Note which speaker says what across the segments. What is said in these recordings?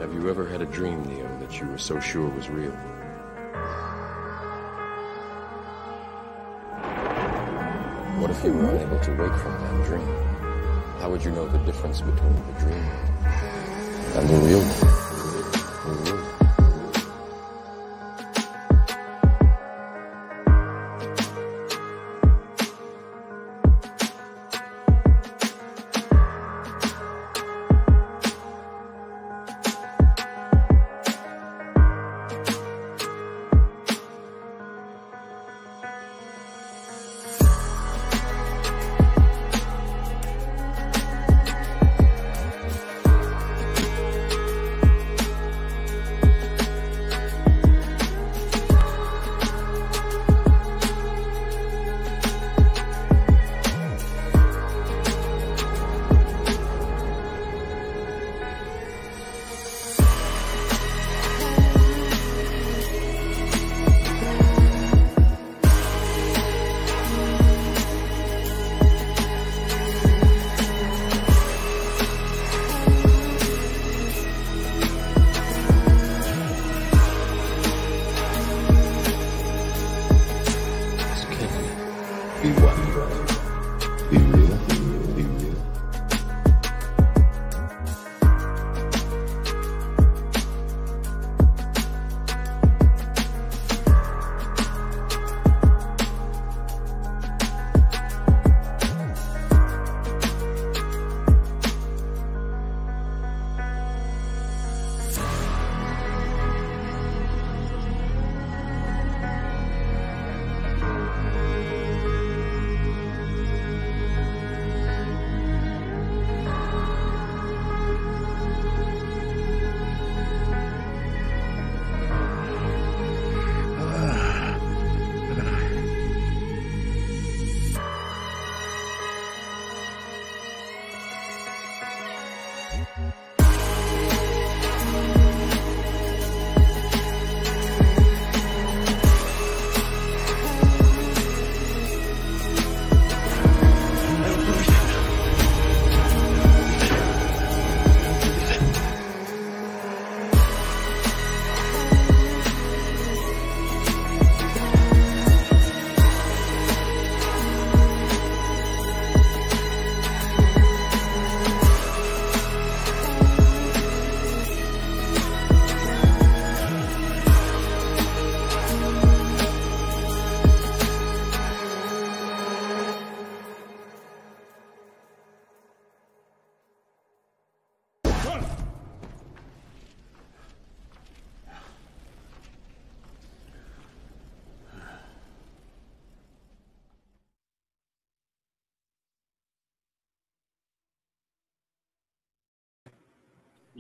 Speaker 1: Have you ever had a dream, Neo, that you were so sure was real? What if you were unable to wake from that dream? How would you know the difference between the dream and the real one? The real one.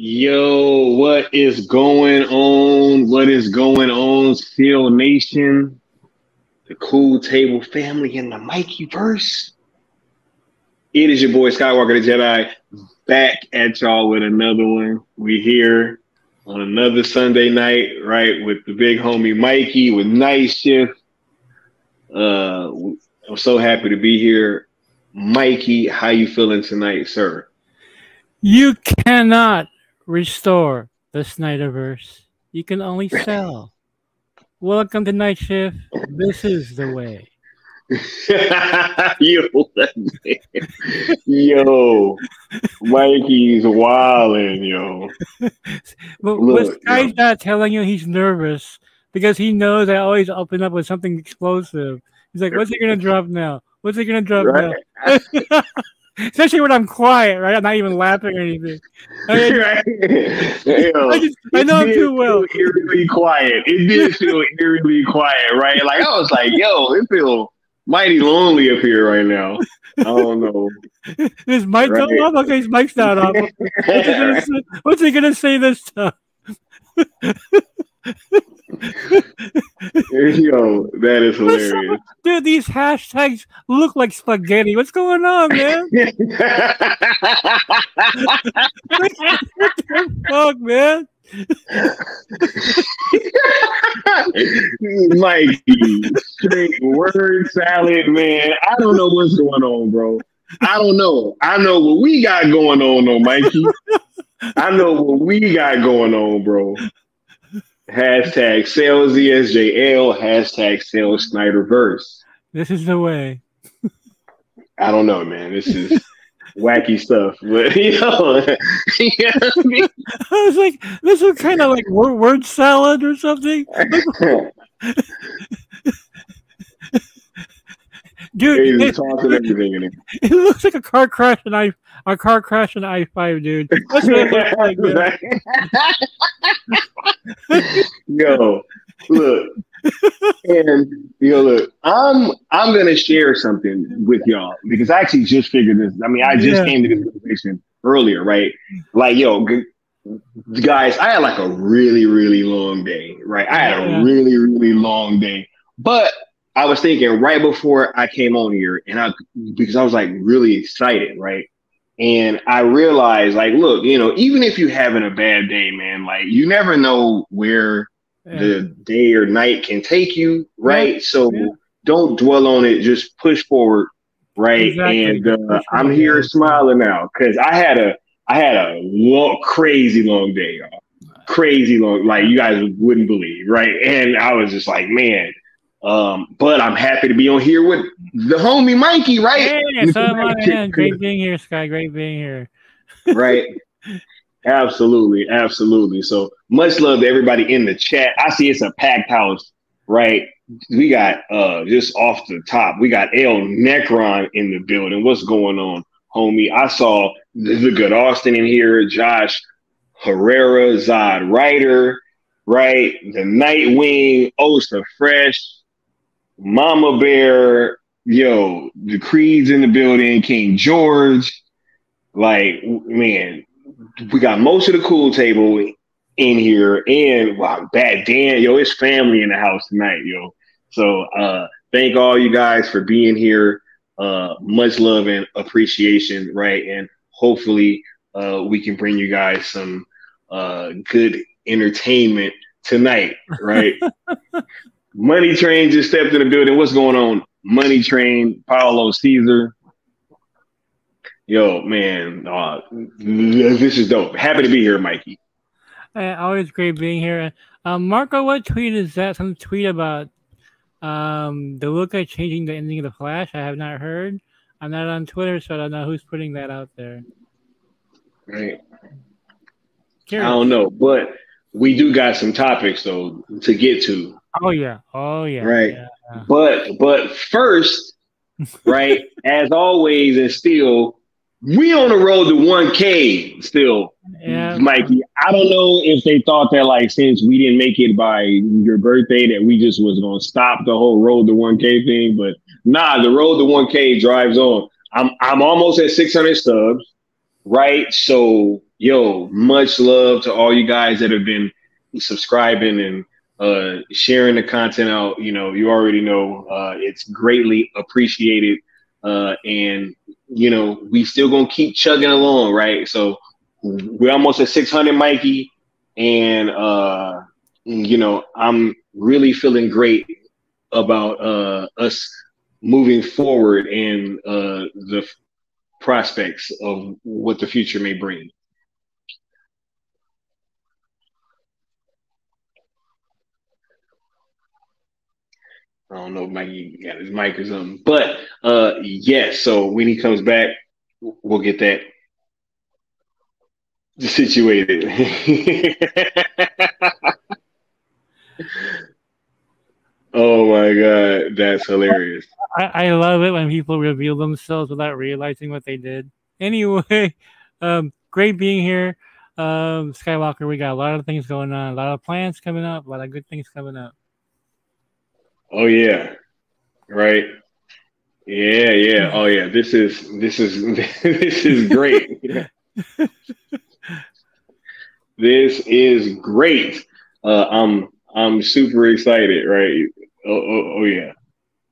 Speaker 2: Yo, what is going on? What is going on, Steel Nation, the Cool Table family, and the Mikey verse? It is your boy Skywalker the Jedi back at y'all with another one. We here on another Sunday night, right, with the big homie Mikey with Night Shift. I'm so happy to be here. Mikey, how you feeling tonight, sir?
Speaker 3: You cannot restore the Snyderverse. You can only sell. Welcome to Night Shift. This is the way.
Speaker 2: yo, Mikey's wilding, yo.
Speaker 3: But this guy's not telling you he's nervous because he knows I always open up with something explosive. He's like, what's he going to drop now? What's he going to drop now? Especially when I'm quiet, right? I'm not even laughing or anything. I know I'm too well.
Speaker 2: It did feel eerily quiet. It did feel eerily quiet, right? Like, I was like, yo, it feels mighty lonely up here right now. I don't know.
Speaker 3: Is Mike off? Okay, his mic's not off. What's he going to say this time?
Speaker 2: Yo, that is hilarious.
Speaker 3: Dude, these hashtags look like spaghetti. What's going on, man? What the fuck, man?
Speaker 2: Mikey, straight word salad, man. I don't know what's going on, bro. I don't know. I know what we got going on, though, Mikey. I know what we got going on, bro. Hashtag sales ESJL, hashtag sales Snyderverse.
Speaker 3: This is the way.
Speaker 2: I don't know, man. This is wacky stuff. But, you know what I mean?
Speaker 3: I was like, this is kind of like word salad or something. Dude,
Speaker 2: He's tossing everything in it.
Speaker 3: It looks like a car crash in I-5, dude. That's what it looks like, man.
Speaker 2: Yo, look. And look, I'm gonna share something with y'all because I actually just figured this. I mean, I just came to this realization earlier, right? Like, yo, guys, I had like a really, really long day, right? I had a really, really long day, but I was thinking right before I came on here, and because I was like really excited, right? And I realized, like, look, you know, even if you're having a bad day, man, like you never know where the day or night can take you, right? So don't dwell on it. Just push forward, right? Exactly. And I'm here smiling now because I had a crazy long day, y'all. Crazy long, like you guys wouldn't believe, right? And I was just like, man. But I'm happy to be on here with the homie Mikey, right?
Speaker 3: Yeah, great being here, Sky. Great being here.
Speaker 2: Right. Absolutely, absolutely. So much love to everybody in the chat. I see it's a packed house, right? We got just off the top, we got El Necron in the building. What's going on, homie? I saw the good Austin in here, Josh Herrera, Zod Ryder, right? The Nightwing, Osta Fresh, Mama Bear, yo, the Creed's in the building, King George. Like, man, we got most of the cool table in here. And wow, Bad Dan, yo, it's family in the house tonight, yo. So thank all you guys for being here. Much love and appreciation, right? And hopefully we can bring you guys some good entertainment tonight, right? Money Train just stepped in the building. What's going on? Money Train, Paulo Caesar. Yo, man, this is dope. Happy to be here, Mikey.
Speaker 3: Always great being here. Marco, what tweet is that? Some tweet about the look at changing the ending of the Flash. I have not heard. I'm not on Twitter, so I don't know who's putting that out there.
Speaker 2: Right. Curious. I don't know, but we do got some topics though to get to.
Speaker 3: Oh yeah.
Speaker 2: Right.
Speaker 3: Yeah.
Speaker 2: But first, right, as always, and still, we on the road to 1K still, Mikey. I don't know if they thought that, like, since we didn't make it by your birthday, that we just was gonna stop the whole road to 1K thing. But nah, the road to 1K drives on. I'm almost at 600 subs, right? So, yo, much love to all you guys that have been subscribing and sharing the content out. You know, you already know it's greatly appreciated. And you know, we still gonna keep chugging along, right? So we're almost at 600, Mikey, and you know, I'm really feeling great about us moving forward and the prospects of what the future may bring. I don't know if Mikey got his mic or something, but yes. So when he comes back, we'll get that situated. Oh my God, that's hilarious.
Speaker 3: I love it when people reveal themselves without realizing what they did. Anyway, great being here. Skywalker, we got a lot of things going on, a lot of plans coming up, a lot of good things coming up.
Speaker 2: Oh yeah, right. Yeah. Oh yeah. This is great. This is great. I'm super excited, right? Oh yeah.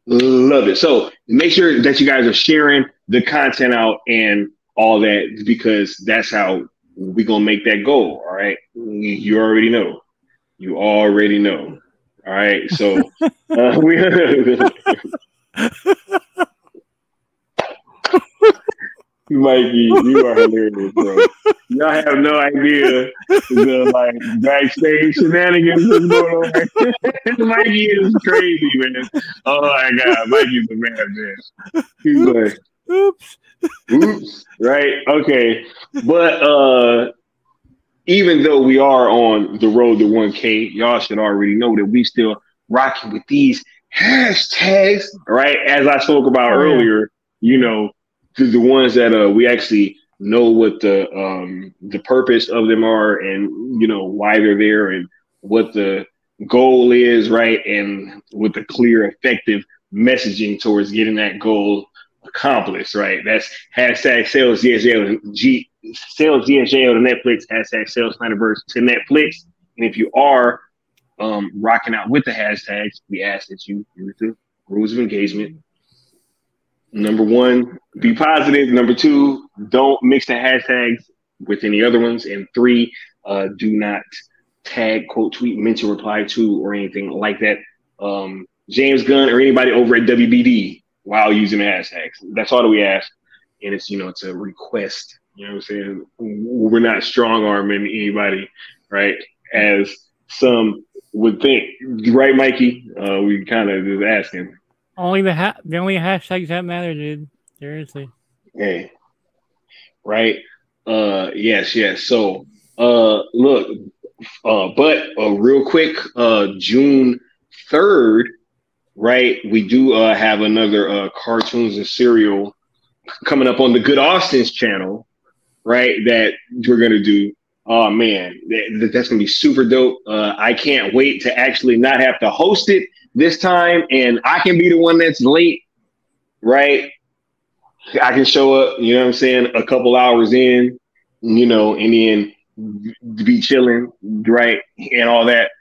Speaker 2: Love it. So make sure that you guys are sharing the content out and all that, because that's how we're gonna make that goal. All right. You already know. All right, so Mikey, you are hilarious, bro. Y'all have no idea the like backstage shenanigans that's going on. Mikey is crazy, man. Oh my god, Mikey's a madman. He's like, oops, right? Okay, but even though we are on the road to 1K, y'all should already know that we still rocking with these hashtags, right? As I spoke about earlier, you know, the ones that we actually know what the purpose of them are, and you know why they're there, and what the goal is, right? And with the clear, effective messaging towards getting that goal accomplished, right? That's hashtag sales GSJL to Netflix, hashtag sales Snyderverse to Netflix. And if you are rocking out with the hashtags, we ask that you use the rules of engagement. Number one, be positive. Number two, don't mix the hashtags with any other ones. And three, do not tag, quote, tweet, mention, reply to, or anything like that. James Gunn or anybody over at WBD while using the hashtags. That's all that we ask. And it's, you know, it's a request. You know what I'm saying? We're not strong arming anybody, right? As some would think. Right, Mikey? We kind of just asking.
Speaker 3: The only hashtags that matter, dude. Seriously.
Speaker 2: Hey. Right? Yes. So, look, but real quick, June 3rd, right, we do have another cartoons and cereal coming up on the Good Austin's channel, right, that we're going to do. Oh, man, that's going to be super dope. I can't wait to actually not have to host it this time, and I can be the one that's late, right? I can show up, you know what I'm saying, a couple hours in, you know, and then be chilling, right, and all that.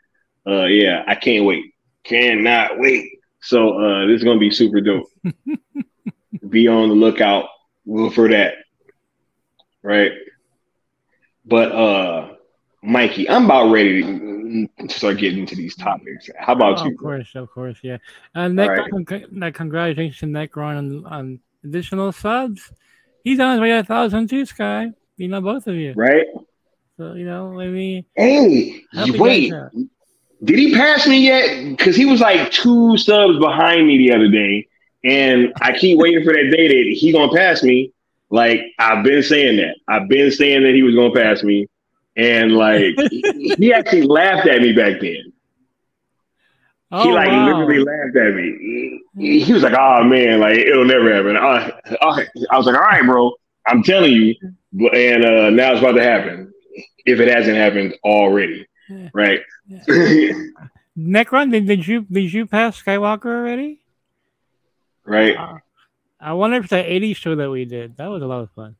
Speaker 2: Yeah, I can't wait. Cannot wait. So this is going to be super dope. Be on the lookout for that, right? But Mikey, I'm about ready to start getting into these topics. How about you?
Speaker 3: Of course, yeah. And congratulations to Necron on additional subs. He's on his way to 1,000 too, Sky. You know, both of you,
Speaker 2: right?
Speaker 3: So you know, maybe.
Speaker 2: Hey, wait. Did he pass me yet? Because he was like 2 subs behind me the other day, and I keep waiting for that day that he gonna pass me. Like, I've been saying that. I've been saying that he was gonna pass me, and like he actually laughed at me back then. He literally laughed at me. He was like, "Oh man, like it'll never happen." I was like, "All right, bro, I'm telling you," and now it's about to happen. If it hasn't happened already, right?
Speaker 3: Necron, did you pass Skywalker already?
Speaker 2: Right.
Speaker 3: I wonder if the 80s show that we did, that was a lot of fun.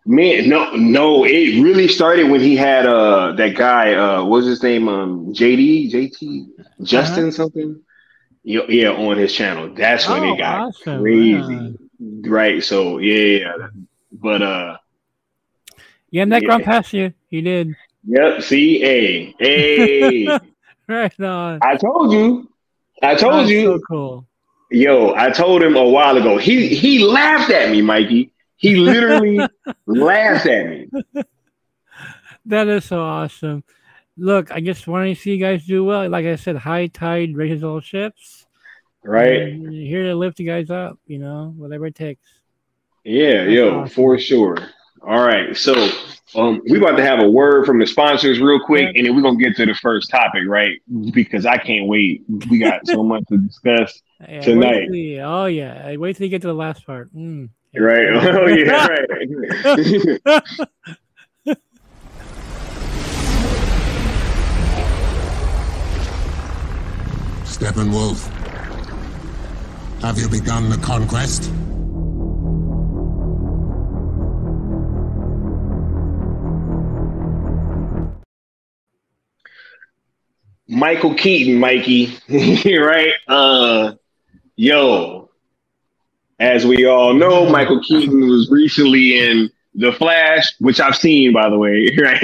Speaker 2: Man, no, it really started when he had that guy, what was his name? JT, Justin something. Yeah, on his channel. That's when it got crazy. Right. So yeah. But
Speaker 3: yeah, Necron passed you. He did.
Speaker 2: Yep. See, hey.
Speaker 3: Right on.
Speaker 2: I told you.
Speaker 3: So cool.
Speaker 2: Yo, I told him a while ago. He laughed at me, Mikey. He literally laughed at me.
Speaker 3: That is so awesome. Look, I just want to see you guys do well. Like I said, high tide raises all ships.
Speaker 2: Right.
Speaker 3: And you're here to lift you guys up, you know, whatever it takes.
Speaker 2: Yeah, awesome. For sure. All right. So we about to have a word from the sponsors real quick, and then we're going to get to the first topic, right? Because I can't wait. We got so much to discuss tonight.
Speaker 3: Wait till you get to the last part.
Speaker 2: Right. Oh, yeah, right.
Speaker 4: Steppenwolf, have you begun the conquest?
Speaker 2: Michael Keaton, Mikey, right? Yo, as we all know, Michael Keaton was recently in The Flash, which I've seen, by the way, right?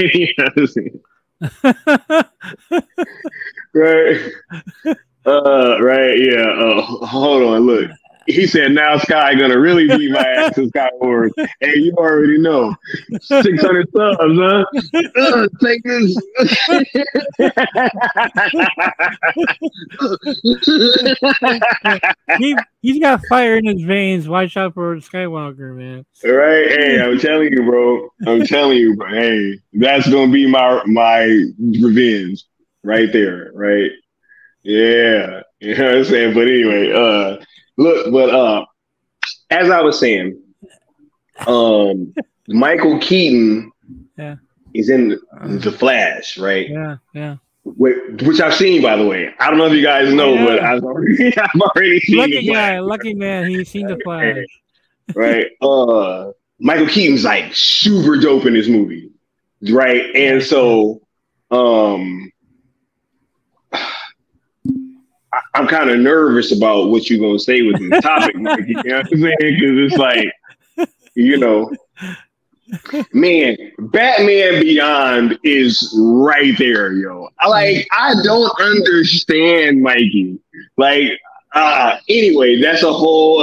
Speaker 2: Right, yeah. Hold on, look. He said, "Now Sky gonna really beat my ass in Sky Wars." Hey, you already know. 600 subs, huh? Take this.
Speaker 3: He's got fire in his veins. Watch out for Skywalker, man.
Speaker 2: Right? Hey, I'm telling you, bro. Hey, that's gonna be my revenge right there, right? Yeah. You know what I'm saying? But anyway, look, but as I was saying, Michael Keaton is in the Flash, right?
Speaker 3: Yeah.
Speaker 2: Which I've seen, by the way. I don't know if you guys know, but I've already seen the Flash.
Speaker 3: Lucky man, he's seen the Flash.
Speaker 2: Right. Michael Keaton's like super dope in this movie, right? And so, I'm kind of nervous about what you're gonna say with this topic, Mikey. You know what I'm saying? Because it's like, man, Batman Beyond is right there, yo. I don't understand, Mikey. Anyway, that's a whole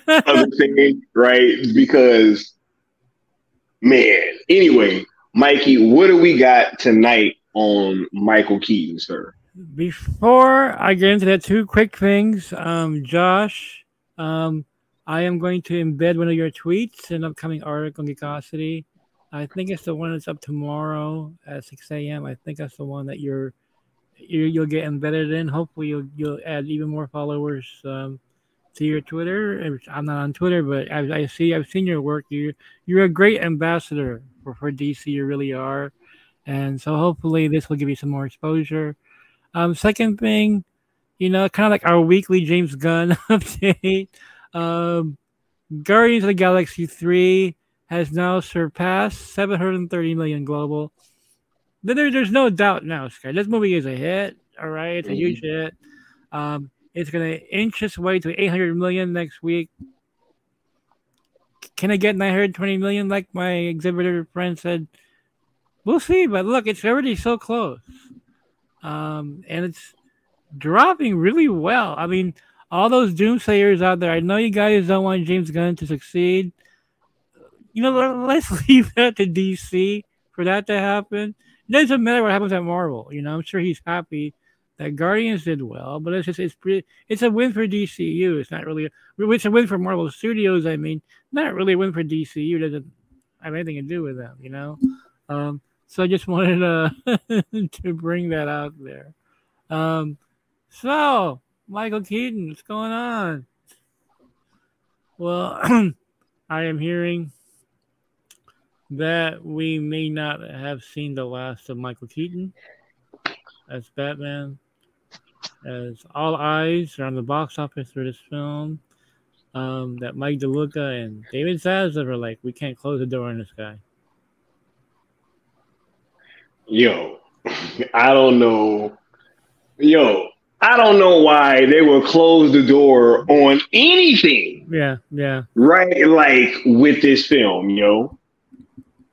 Speaker 2: other thing, right? Because, man. Anyway, Mikey, what do we got tonight on Michael Keaton, sir?
Speaker 3: Before I get into that, two quick things. Josh, I am going to embed one of your tweets in an upcoming article on Geekosity. I think it's the one that's up tomorrow at 6 a.m. I think that's the one that you'll get embedded in. Hopefully you'll add even more followers to your Twitter. I'm not on Twitter, but I've seen your work. You're a great ambassador for DC. You really are. And so hopefully this will give you some more exposure. Second thing, kind of like our weekly James Gunn update. Guardians of the Galaxy 3 has now surpassed 730 million global. There's no doubt now, Sky. This movie is a hit. All right, it's a huge hit. It's gonna inch its way to 800 million next week. Can I get 920 million like my exhibitor friend said? We'll see, but look, it's already so close. And it's dropping really well. I mean, all those doomsayers out there, I know you guys don't want James Gunn to succeed. Let's leave that to DC for that to happen. It doesn't matter what happens at Marvel. I'm sure he's happy that Guardians did well, but it's a win for DCU. It's not really it's a win for Marvel Studios. I mean, not really a win for DCU. It doesn't have anything to do with them, So I just wanted to bring that out there. So, Michael Keaton, what's going on? Well, I am hearing that we may not have seen the last of Michael Keaton as Batman, as all eyes are on the box office for this film. That Mike DeLuca and David Zaslav are like, we can't close the door on this guy.
Speaker 2: Yo, I don't know. I don't know why they will close the door on anything.
Speaker 3: Yeah.
Speaker 2: Right? Like with this film,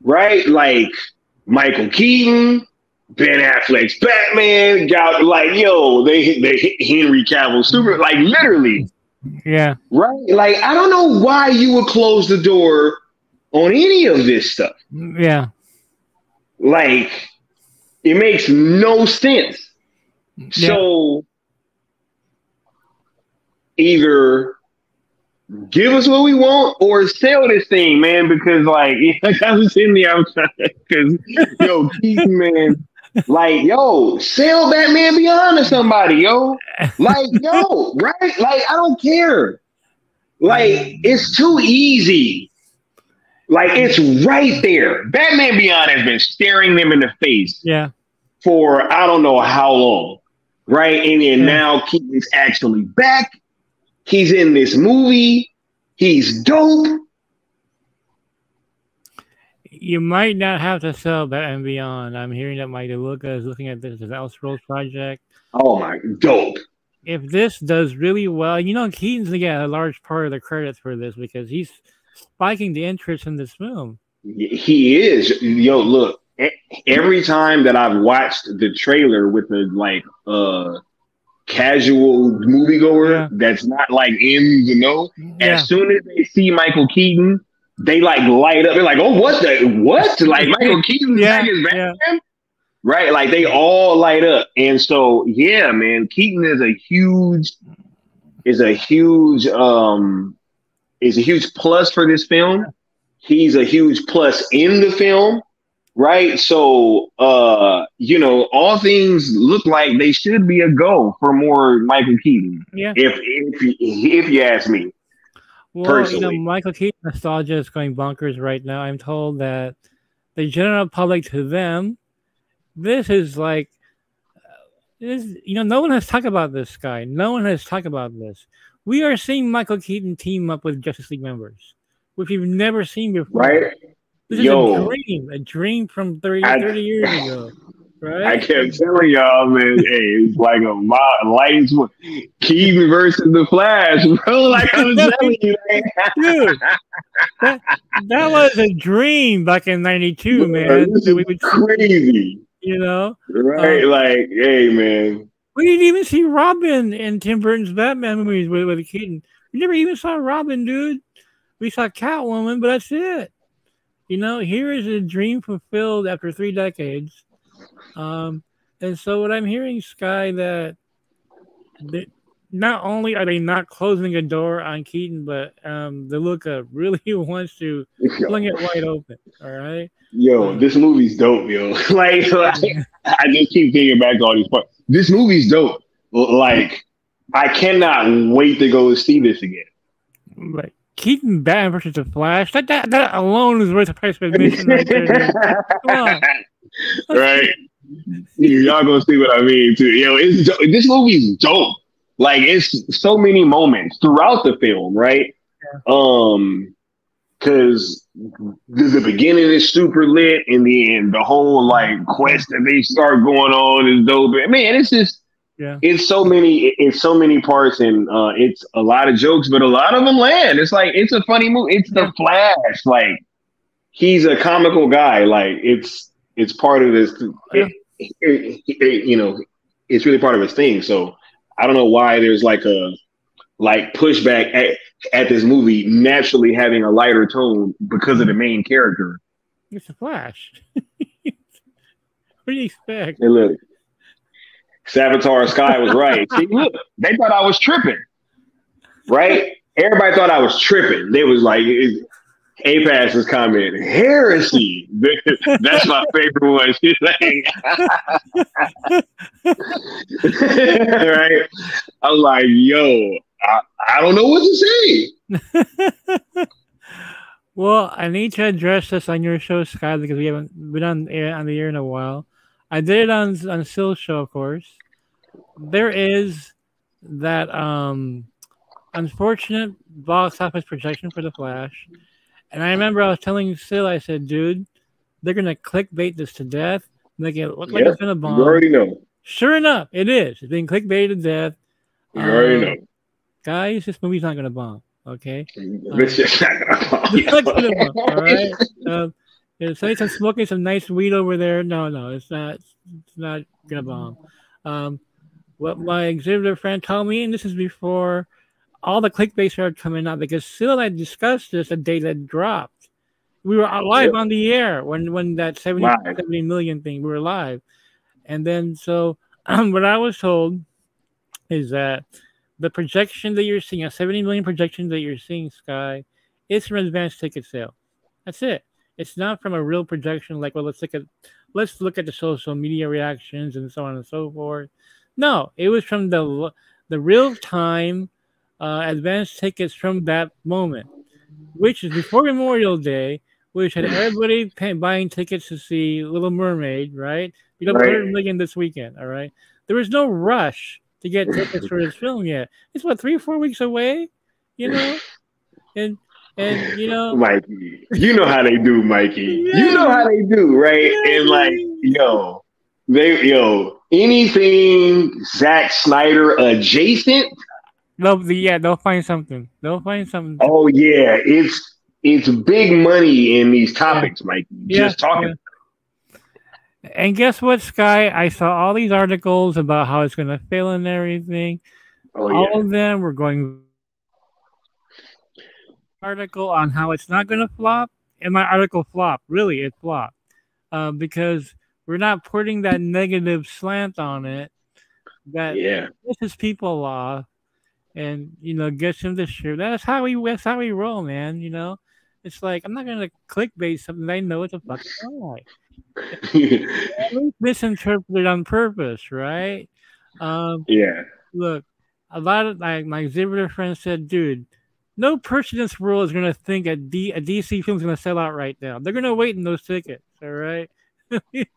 Speaker 2: Right? Like Michael Keaton, Ben Affleck's Batman, they hit Henry Cavill super, like literally.
Speaker 3: Yeah.
Speaker 2: Right? Like, I don't know why you would close the door on any of this stuff.
Speaker 3: Yeah.
Speaker 2: Like, it makes no sense. Yeah. So either give us what we want or sell this thing, man, because I was sitting there, I'm trying, because Keaton, man, sell Batman Beyond to somebody, right? I don't care. It's too easy. It's right there. Batman Beyond has been staring them in the face for I don't know how long, right? And then now Keaton's actually back. He's in this movie. He's dope.
Speaker 3: You might not have to sell Batman Beyond. I'm hearing that Mike DeLuca is looking at this as an Elseworlds project.
Speaker 2: Oh my, dope.
Speaker 3: If this does really well, Keaton's going to get a large part of the credits for this because he's spiking the interest in this film.
Speaker 2: He is. Look, every time that I've watched the trailer with the casual moviegoer that's not like in the know. As soon as they see Michael Keaton, they like light up. They're like, "Oh, what? Like Michael Keaton's back as Batman?" Right? Like they all light up. And so, yeah, man, Keaton is a huge plus for this film. He's a huge plus in the film. Right. So, you know, all things look like they should be a go for more Michael Keaton.
Speaker 3: Yeah.
Speaker 2: If you ask me.
Speaker 3: Well,
Speaker 2: personally.
Speaker 3: you know, Michael Keaton nostalgia is going bonkers right now. I'm told that the general public, to them, this is like, no one has talked about this guy. No one has talked about this. We are seeing Michael Keaton team up with Justice League members, which we've never seen before.
Speaker 2: Right.
Speaker 3: This is a dream from 30 years ago, right?
Speaker 2: I kept telling y'all, man, hey, it's like a light Keaton versus the Flash, bro. Like I was telling you, man.
Speaker 3: Dude, that was a dream back in '92, man.
Speaker 2: This is crazy.
Speaker 3: You know?
Speaker 2: Right, like, hey, man.
Speaker 3: We didn't even see Robin in Tim Burton's Batman movies with Keaton. We never even saw Robin, dude. We saw Catwoman, but that's it. You know, here is a dream fulfilled after 3 decades. And so what I'm hearing, Sky, that not only are they not closing a door on Keaton, but the Luca really wants to fling it wide open. All right?
Speaker 2: Yo, this movie's dope, yo. like I just keep thinking back to all these parts. This movie's dope. Like, I cannot wait to go see this again.
Speaker 3: Right. Keaton Batman versus the Flash. That alone is worth the price of admission right there, dude. Come on.
Speaker 2: Right. Y'all gonna see what I mean too. Yo, this movie's dope. Like, it's so many moments throughout the film, right? Yeah. Because the beginning is super lit, and the whole like quest that they start going on is dope. Man, it's just it's so many parts, and it's a lot of jokes, but a lot of them land. It's like it's a funny movie. It's the Flash. Like, he's a comical guy. Like, it's part of this. You know, it's really part of his thing. So I don't know why there's like a pushback at this movie naturally having a lighter tone because of the main character.
Speaker 3: It's a Flash. What do you expect?
Speaker 2: Hey, look, Savitar Sky was right. See, look, they thought I was tripping, right? Everybody thought I was tripping. They was like, A-Pass's comment, heresy. That's my favorite one. She's like, right? I'm like, yo, I don't know what to say.
Speaker 3: Well, I need to address this on your show, Sky, because we haven't been on the air in a while. I did it on Sill's show, of course. There is that unfortunate box office projection for The Flash. And I remember I was telling Sill, I said, dude, they're going to clickbait this to death. Make it look like it's going to bomb.
Speaker 2: You already know.
Speaker 3: Sure enough, it is. It's being clickbaited to death.
Speaker 2: You already know.
Speaker 3: Guys, this movie's not going to bomb, okay?
Speaker 2: It's just not going to bomb.
Speaker 3: It's not going to bomb, all right? Somebody's smoking some nice weed over there. No, it's not going to bomb. What my exhibitor friend told me, and this is before all the clickbait started coming out, because Sill and I discussed this the day that dropped. We were live on the air when that 70 million thing, we were live. And then, so what I was told is that the projection that you're seeing, a 70 million projection that you're seeing, Sky, it's from advanced ticket sale. That's it. It's not from a real projection like, well, let's look at the social media reactions and so on and so forth. No, it was from the real time advanced tickets from that moment, which is before Memorial Day, which had everybody buying tickets to see Little Mermaid, right? We got 100 million this weekend, all right? There was no rush to get tickets for this film yet. It's 3 or 4 weeks away, you know? And you know,
Speaker 2: Mikey, you know how they do, Mikey.
Speaker 3: Yeah.
Speaker 2: You know how they do, right?
Speaker 3: Yeah.
Speaker 2: And like, anything Zack Snyder adjacent.
Speaker 3: They'll find something.
Speaker 2: Oh yeah, it's big money in these topics, Mikey. Just talking.
Speaker 3: And guess what, Sky? I saw all these articles about how it's going to fail and everything.
Speaker 2: Oh
Speaker 3: all
Speaker 2: yeah.
Speaker 3: of them were going article on how it's not going to flop, and my article flopped. Really, it flopped because we're not putting that negative slant on it that pisses people off, and gets them to share. That's how we roll, man. It's like I'm not gonna clickbait something I know it's a fucking lie. Misinterpreted on purpose, right? Look, a lot of my exhibitor friends said, dude, no person in this world is going to think a DC film is going to sell out right now. They're going to wait in those tickets, all right? They're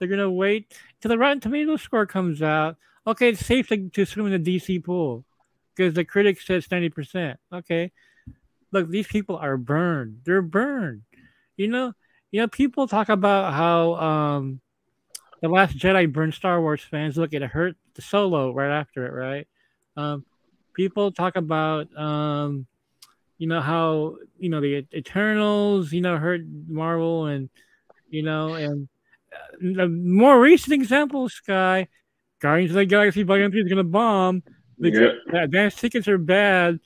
Speaker 3: going to wait till the Rotten Tomatoes score comes out. Okay, it's safe to swim in the DC pool because the critics says 90%. Okay. Look, these people are burned. They're burned. People talk about how The Last Jedi burned Star Wars fans. Look, it hurt the Solo right after it, right? People talk about how the Eternals hurt Marvel, and the more recent example, Sky, Guardians of the Galaxy Volume 3 is going to bomb because the advanced tickets are bad.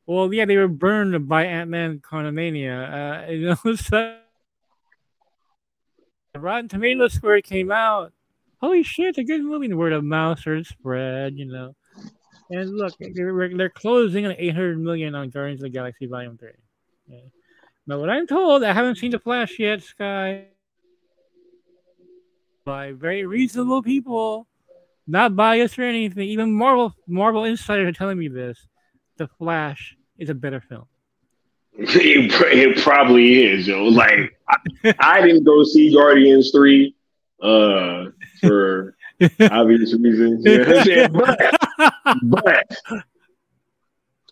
Speaker 3: Well, yeah, they were burned by Ant-Man Quantumania. So Rotten Tomatoes score it came out. Holy shit, it's a good movie. The word of mouth started spread, And look, they're closing on 800 million on Guardians of the Galaxy Volume 3. Yeah. Now, what I'm told, I haven't seen The Flash yet, Sky, by very reasonable people, not biased or anything. Even Marvel insiders are telling me this. The Flash is a better film.
Speaker 2: It probably is, yo. Like, I didn't go see Guardians 3 for obvious reasons. You know what I'm saying? But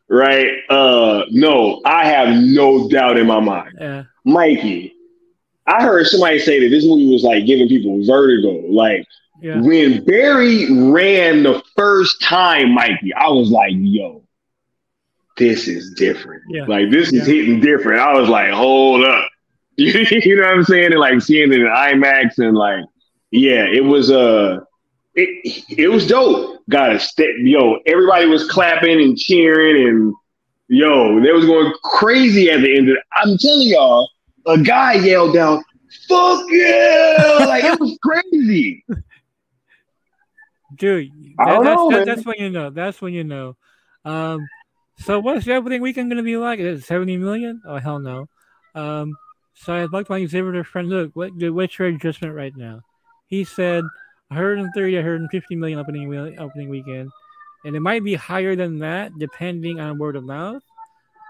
Speaker 2: right, no, I have no doubt in my mind.
Speaker 3: Yeah.
Speaker 2: Mikey, I heard somebody say that this movie was like giving people vertigo. Like when Barry ran the first time, Mikey, I was like, yo, this is different.
Speaker 3: Yeah.
Speaker 2: Like this is hitting different. I was like, hold up. You know what I'm saying? And like seeing it in IMAX and like, it was it was dope. Got a step, everybody was clapping and cheering and they was going crazy at the end of it. I'm telling y'all, a guy yelled out, "Fuck yeah!" Like it was crazy.
Speaker 3: Dude, that's when you know. That's when you know. So what's the opening weekend going to be like? Is it 70 million? Oh, hell no. So I looked my exhibitor friend. Look, what's your adjustment right now? He said 130, 150 million opening weekend. And it might be higher than that depending on word of mouth.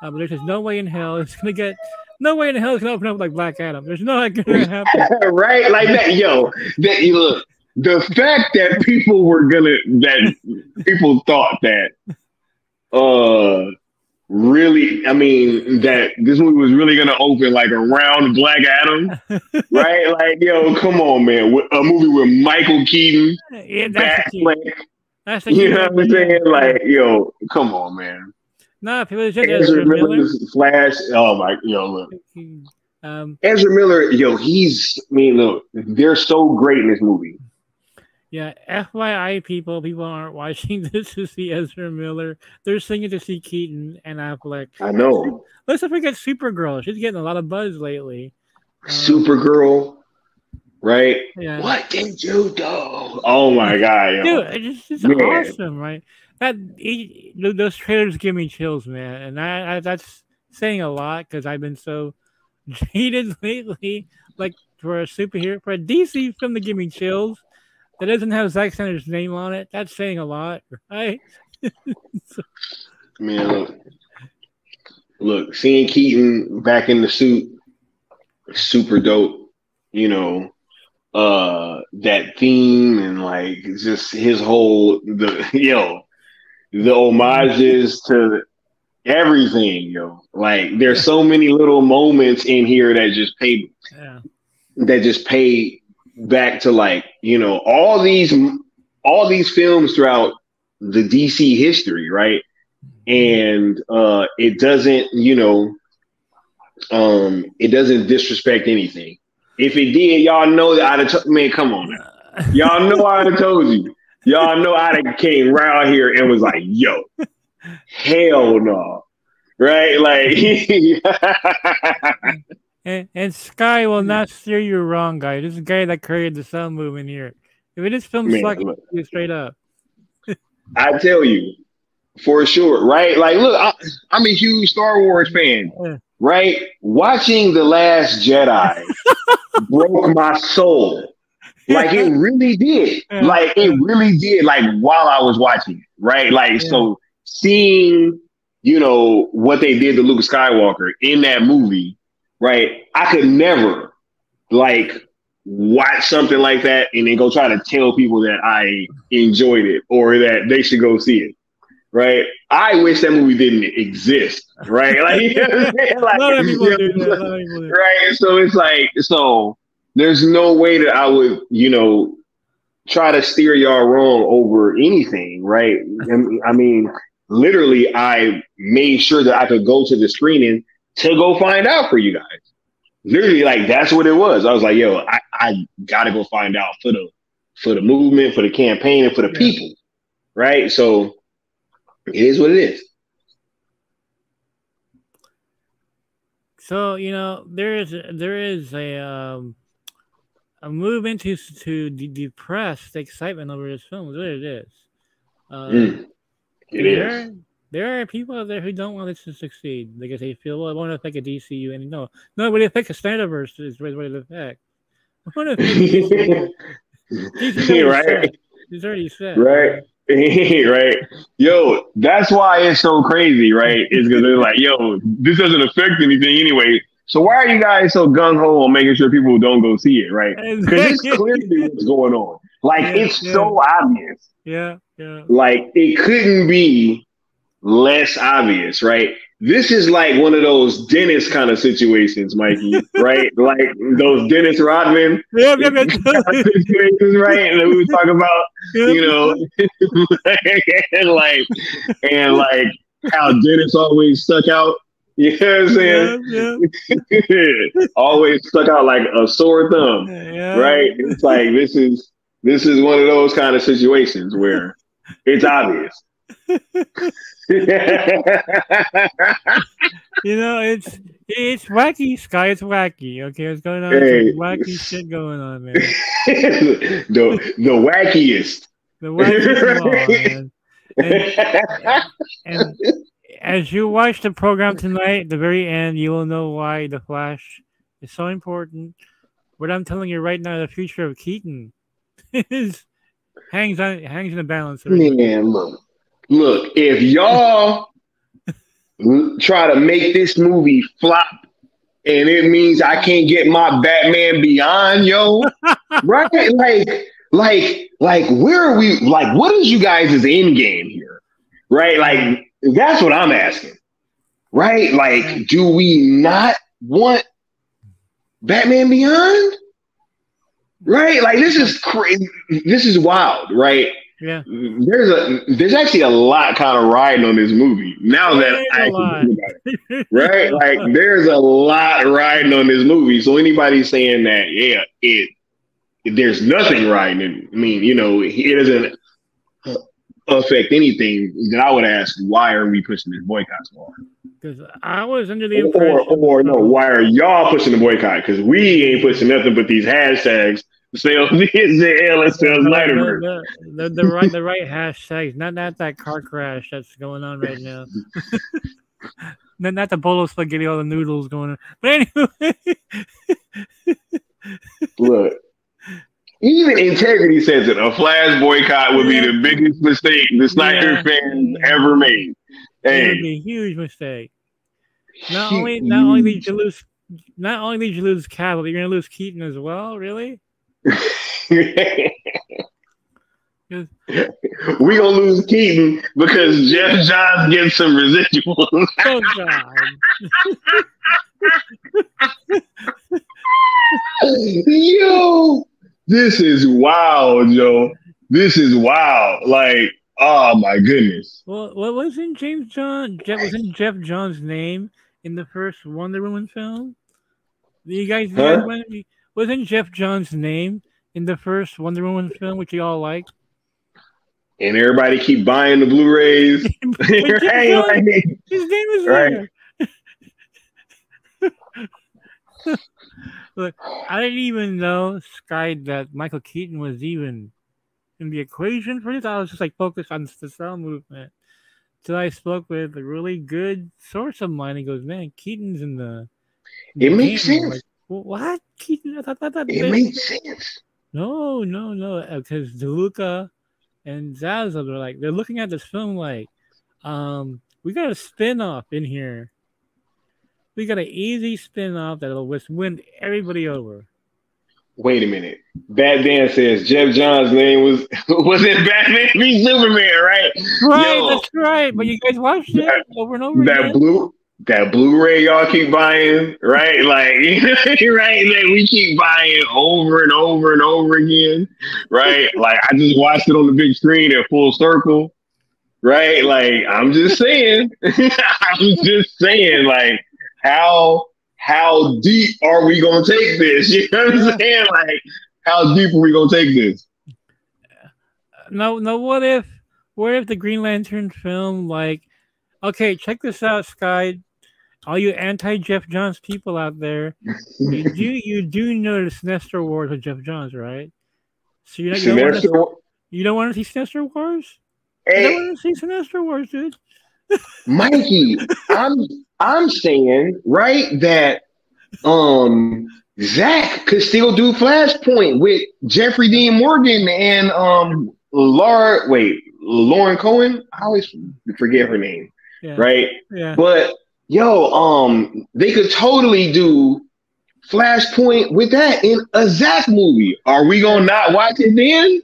Speaker 3: But there's just no way in hell it's going to open up like Black Adam. There's no way going to happen.
Speaker 2: Right? Like that, look, the fact that people thought that really, I mean, that this movie was really going to open like around Black Adam, right? Like, come on, man. A movie with Michael Keaton, that's you know what I'm saying? Like, come on, man.
Speaker 3: No, if it was just Ezra Miller.
Speaker 2: Flash, look. Ezra Miller, look, they're so great in this movie.
Speaker 3: Yeah, FYI, people aren't watching this to see Ezra Miller. They're singing to see Keaton and Affleck.
Speaker 2: I know.
Speaker 3: Let's not forget Supergirl. She's getting a lot of buzz lately.
Speaker 2: Supergirl, right?
Speaker 3: Yeah.
Speaker 2: What did you do? Oh my god,
Speaker 3: dude! It's awesome, right? Those trailers give me chills, man, and that's saying a lot because I've been so jaded lately. Like for a DC film to give me chills that doesn't have Zack Snyder's name on it, that's saying a lot, right?
Speaker 2: Man, look, seeing Keaton back in the suit, super dope. That theme and like just his whole the homages to everything, Like there's so many little moments in here that just pay back to like, all these films throughout the DC history, right? And it doesn't disrespect anything. If it did, y'all know that I'd have man, come on now. Y'all know I'd have told you. Y'all know I'd have came right here and was like, yo, hell no. Right? Like
Speaker 3: and Sky will not steer you wrong, guy. This is the guy that created the sound movement here. If this film sucks, straight up.
Speaker 2: I tell you, for sure, right? Like, look, I'm a huge Star Wars fan, right? Watching The Last Jedi broke my soul. Like, it really did. Like, it really did, like, while I was watching it, right? Like, so seeing, you know, what they did to Luke Skywalker in that movie, right? I could never, like, watch something like that and then go try to tell people that I enjoyed it or that they should go see it, right? I wish that movie didn't exist, right? Like, you know what I'm saying? Like,
Speaker 3: a lot of people do that.
Speaker 2: Right? So it's like, so there's no way that I would, you know, try to steer y'all wrong over anything, right? I mean, literally, I made sure that I could go to the screening to go find out for you guys. Literally, like, that's what it was. I was like, yo, I gotta go find out for the movement, for the campaign, and for the people, right? So it is what it is.
Speaker 3: So, you know, there is a movement to depress the excitement over this film. Is what it is.
Speaker 2: It is.
Speaker 3: There are people out there who don't want this to succeed because they feel, well, it won't affect a DCU. And no, it would affect a Snyderverse is what it affects. It won't affect DCU.
Speaker 2: Right.
Speaker 3: It's already set.
Speaker 2: Right. Right. Yo, that's why it's so crazy, right? Is because they're like, yo, this doesn't affect anything anyway. So why are you guys so gung-ho on making sure people don't go see it, right? Because it's clearly what's going on. Like, it's so obvious.
Speaker 3: Yeah.
Speaker 2: Like, it couldn't be less obvious, right? This is like one of those Dennis kind of situations, Mikey, right? Like those Dennis Rodman situations, right? And we were talking about, you know, and like how Dennis always stuck out. You know what I'm saying? Yeah. Always stuck out like a sore thumb, right? It's like this is one of those kind of situations where it's obvious.
Speaker 3: You know, it's wacky, Sky. It's wacky. Okay, what's going on?
Speaker 2: Hey.
Speaker 3: Wacky shit going on, man.
Speaker 2: the wackiest.
Speaker 3: The wackiest, man. And as you watch the program tonight, at the very end, you will know why the Flash is so important. What I'm telling you right now, the future of Keaton hangs in the balance.
Speaker 2: Man, look, if y'all try to make this movie flop and it means I can't get my Batman Beyond, yo, right? Like, where are we? Like, what is you guys' end game here? Right? Like, that's what I'm asking. Right? Like, do we not want Batman Beyond? Right? Like, this is crazy. This is wild, right?
Speaker 3: Yeah.
Speaker 2: There's actually a lot kind of riding on this movie now that I think about it. Right? Like, there's a lot riding on this movie. So anybody saying that, there's nothing riding in it. I mean, you know, it doesn't affect anything, then I would ask, why are we pushing this boycott so hard?
Speaker 3: Because I was under the impression,
Speaker 2: or no, why are y'all pushing the boycott? Because we ain't pushing nothing but these hashtags. Sales ZL and sales Snyderverse.
Speaker 3: The right hashtags, not that car crash that's going on right now. not the bolo spaghetti, all the noodles going on. But anyway,
Speaker 2: look. Even Integrity says it. A Flash boycott would be the biggest mistake the Snyder fans ever made.
Speaker 3: It would be a huge mistake. Not only did you lose Cavill, but you're gonna lose Keaton as well. Really?
Speaker 2: We gonna lose Keaton because Jeff Johns gets some residuals.
Speaker 3: Oh God.
Speaker 2: Yo. This is wild, Joe. This is wild. Like, oh my goodness.
Speaker 3: Well, wasn't Jeff Johns' name in the first Wonder Woman film? You guys, wasn't Jeff Johns' name in the first Wonder Woman film, which you all like?
Speaker 2: And everybody keep buying the Blu-rays.
Speaker 3: Right? His name is there. Right. Look, I didn't even know, Sky, that Michael Keaton was even in the equation for this. I was just like focused on the sound movement. So I spoke with a really good source of mine. He goes, "Man, Keaton's in the
Speaker 2: it makes sense."
Speaker 3: Like, well, what? Keaton? I thought
Speaker 2: it makes sense.
Speaker 3: No, because DeLuca and Zaza, they're looking at this film like, we got a spin-off in here. We got an easy spin-off that'll win everybody over.
Speaker 2: Wait a minute. Batman says Jeff Johns' name was in Batman v Superman, right?
Speaker 3: Right, that's right. But you guys watched it over and over again.
Speaker 2: That Blu-ray y'all keep buying, right? Like, right? Like we keep buying over and over and over again, right? Like I just watched it on the big screen at full circle, right? Like I'm just saying, like how deep are we gonna take this? You know what I'm saying? Like how deep are we gonna take this?
Speaker 3: No. What if the Green Lantern film, like, okay, check this out, Sky. All you anti-Jeff Johns people out there, you do know the Sinestro Wars with Jeff Johns, right? So you don't want to see Sinestro Wars?
Speaker 2: Hey,
Speaker 3: you don't want to see Sinestro Wars, dude.
Speaker 2: Mikey, I'm saying, right, that Zach could still do Flashpoint with Jeffrey Dean Morgan and Lauren Cohen. I always forget her name.
Speaker 3: Yeah.
Speaker 2: Right?
Speaker 3: Yeah.
Speaker 2: But they could totally do Flashpoint with that in a Zach movie. Are we gonna not watch it then?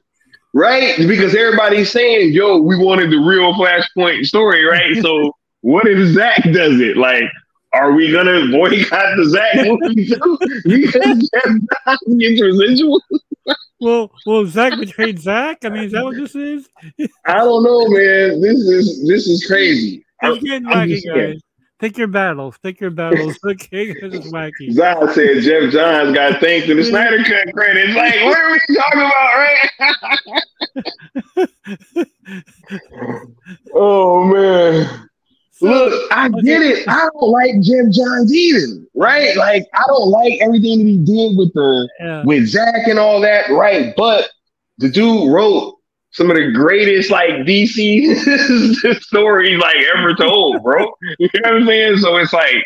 Speaker 2: Right? Because everybody's saying, yo, we wanted the real Flashpoint story, right? So what if Zach does it? Like, are we gonna boycott the Zach movie too? Because Zach gets residuals?
Speaker 3: Well, Zach betrayed Zach? I mean, is that what this is?
Speaker 2: I don't know, man. This is crazy.
Speaker 3: It's getting wacky, guys. Pick your battles. Okay, this is wacky.
Speaker 2: Zach said Jeff Johns got thanked in the Snyder Cut credits. Like, what are we talking about, right? Oh man. Look, I get it. I don't like Jeff Johns either, right? Like, I don't like everything that he did with Zach and all that, right? But the dude wrote some of the greatest like DC stories like ever told, bro. You know what I'm saying? So it's like,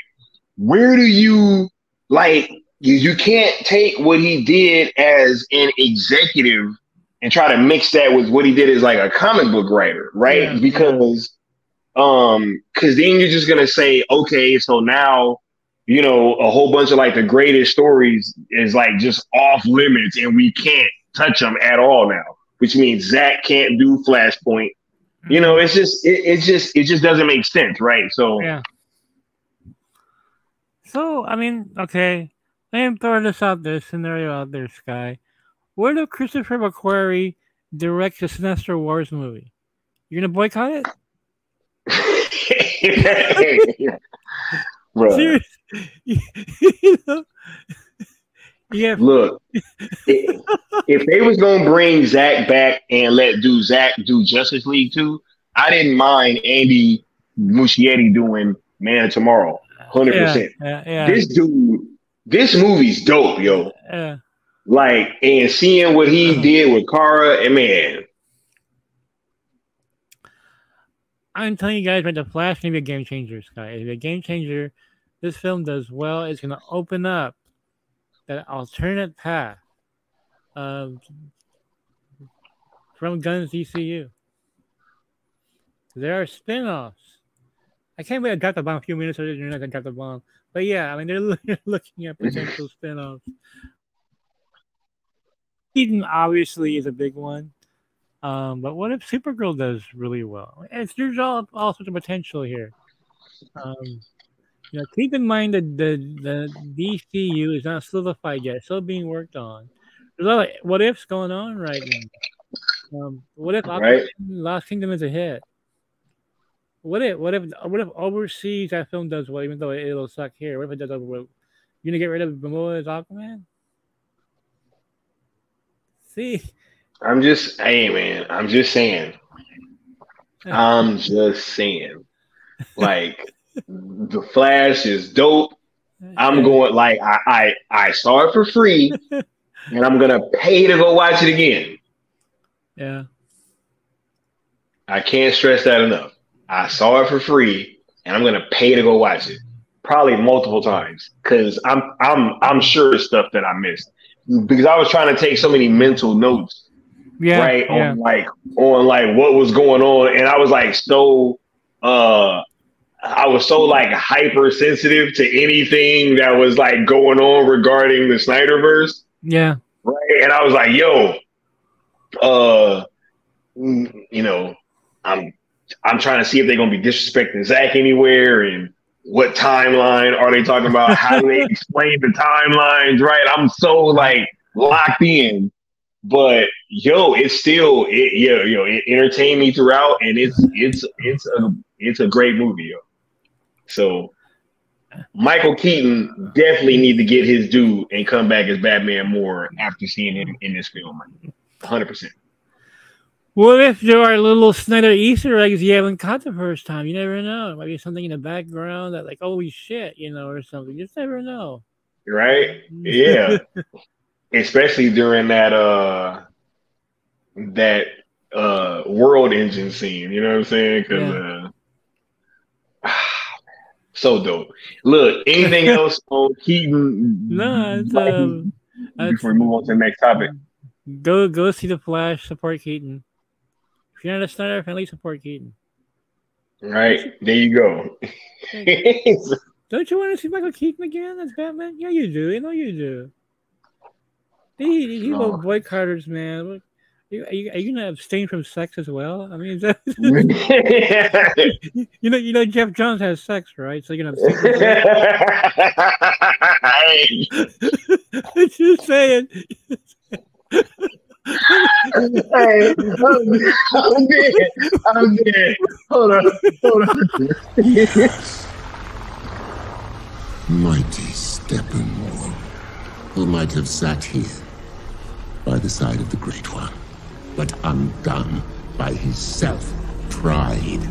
Speaker 2: where do you like you can't take what he did as an executive and try to mix that with what he did as like a comic book writer, right? Yeah. Because then you're just gonna say, okay, so now, you know, a whole bunch of like the greatest stories is like just off limits and we can't touch them at all now. Which means Zach can't do Flashpoint. You know, it just doesn't make sense, right? So
Speaker 3: yeah. So I mean, okay, let me throw this scenario out there, Sky. What if Christopher McQuarrie directs a Sinestro Wars movie? You're gonna boycott it?
Speaker 2: Bro.
Speaker 3: Seriously? You know? Yeah.
Speaker 2: Look, if they was gonna bring Zach back and let Zach do Justice League 2, I didn't mind Andy Muschietti doing Man of Tomorrow, 100%.
Speaker 3: Yeah.
Speaker 2: This movie's dope, yo.
Speaker 3: Yeah.
Speaker 2: Like, and seeing what he did with Kara, and man.
Speaker 3: I'm telling you guys, right, The Flash can be a game changer, Sky. It's a game changer. This film does well. It's gonna open up that alternate path from Gunn's DCU. There are spin-offs. I can't believe I dropped the bomb a few minutes earlier than I dropped the bomb. But yeah, I mean, they're looking at potential spin-offs. Keaton obviously is a big one. But what if Supergirl does really well? There's all sorts of potential here. You know, keep in mind that the DCU is not solidified yet; it's still being worked on. There's a lot of what ifs going on right now. What if Lost Kingdom is a hit? What if overseas that film does well, even though it'll suck here? What if it does well? You gonna get rid of Momoa as Aquaman? See,
Speaker 2: hey man, I'm just saying. Like, the Flash is dope. I'm going, like, I saw it for free, and I'm gonna pay to go watch it again.
Speaker 3: Yeah.
Speaker 2: I can't stress that enough. I saw it for free, and I'm gonna pay to go watch it, probably multiple times, because I'm sure it's stuff that I missed, because I was trying to take so many mental notes, right, on what was going on, and I was like I was so like hypersensitive to anything that was like going on regarding the Snyderverse.
Speaker 3: Yeah.
Speaker 2: Right. And I was like, yo, you know, I'm trying to see if they're gonna be disrespecting Zach anywhere, and what timeline are they talking about? How do they explain the timelines? Right. I'm so like locked in. But yo, it's still it entertained me throughout, and it's a great movie, yo. So Michael Keaton definitely need to get his due and come back as Batman more after seeing him in this film. 100%.
Speaker 3: What if there are little Snyder Easter eggs you haven't caught the first time? You never know. It might be something in the background that, like, holy shit, or something. You just never know.
Speaker 2: Right? Yeah. Especially during that world engine scene. You know what I'm saying? Because so dope. Look, anything else on Keaton?
Speaker 3: No,
Speaker 2: before we move on to the next topic.
Speaker 3: Go see The Flash, support Keaton. If you're not a Snyder fan, at least support Keaton.
Speaker 2: Right, there you go.
Speaker 3: Don't you want to see Michael Keaton again as Batman? Yeah, you do. You know you do. These little boycotters, man. Are you gonna abstain from sex as well? I mean, you know, Jeff Jones has sex, right? So you're gonna abstain from sex. I'm just saying.
Speaker 2: Hey, I'm dead. Hold on.
Speaker 4: Mighty Steppenwolf, who might have sat here by the side of the Great One, but undone by his self-pride.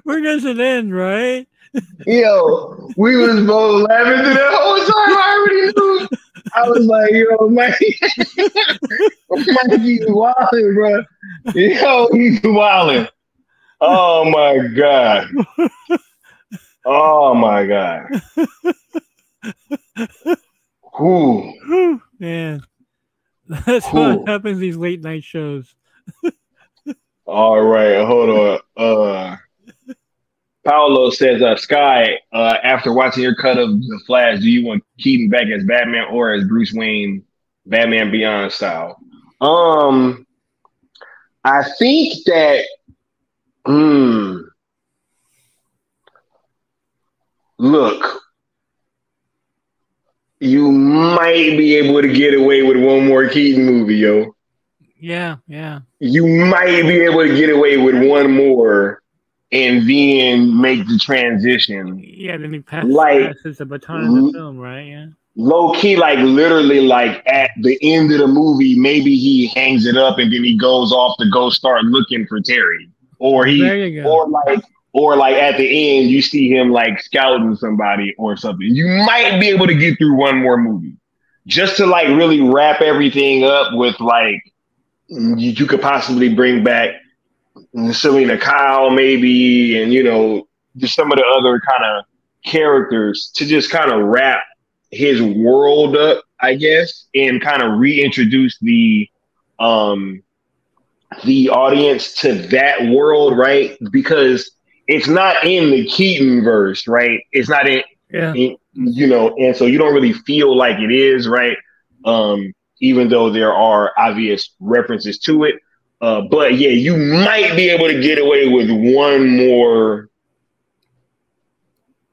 Speaker 3: Where does it end, right?
Speaker 2: Yo, we was both laughing through the whole time. I already knew. I was like, yo, Mikey's wilding, bro. Yo, he's wilding. Oh my god. Oh my god. Ooh.
Speaker 3: Man. That's what happens these late night shows.
Speaker 2: All right, hold on. Paolo says, Sky, after watching your cut of The Flash, do you want Keaton back as Batman or as Bruce Wayne, Batman Beyond style? I think that look, you might be able to get away with one more Keaton movie, yo.
Speaker 3: Yeah.
Speaker 2: You might be able to get away with one more and then make the transition.
Speaker 3: Yeah, then he passes the baton in the film, right? Yeah. Low
Speaker 2: key, like literally, like at the end of the movie, maybe he hangs it up and then he goes off to go start looking for Terry. Or like at the end, you see him like scouting somebody or something. You might be able to get through one more movie just to like really wrap everything up with like you could possibly bring back Selena Kyle maybe, and just some of the other kind of characters to just kind of wrap his world up, I guess, and kind of reintroduce the audience to that world, right? Because it's not in the Keaton verse, right? It's not in, and so you don't really feel like it is, right? Even though there are obvious references to it. But yeah, you might be able to get away with one more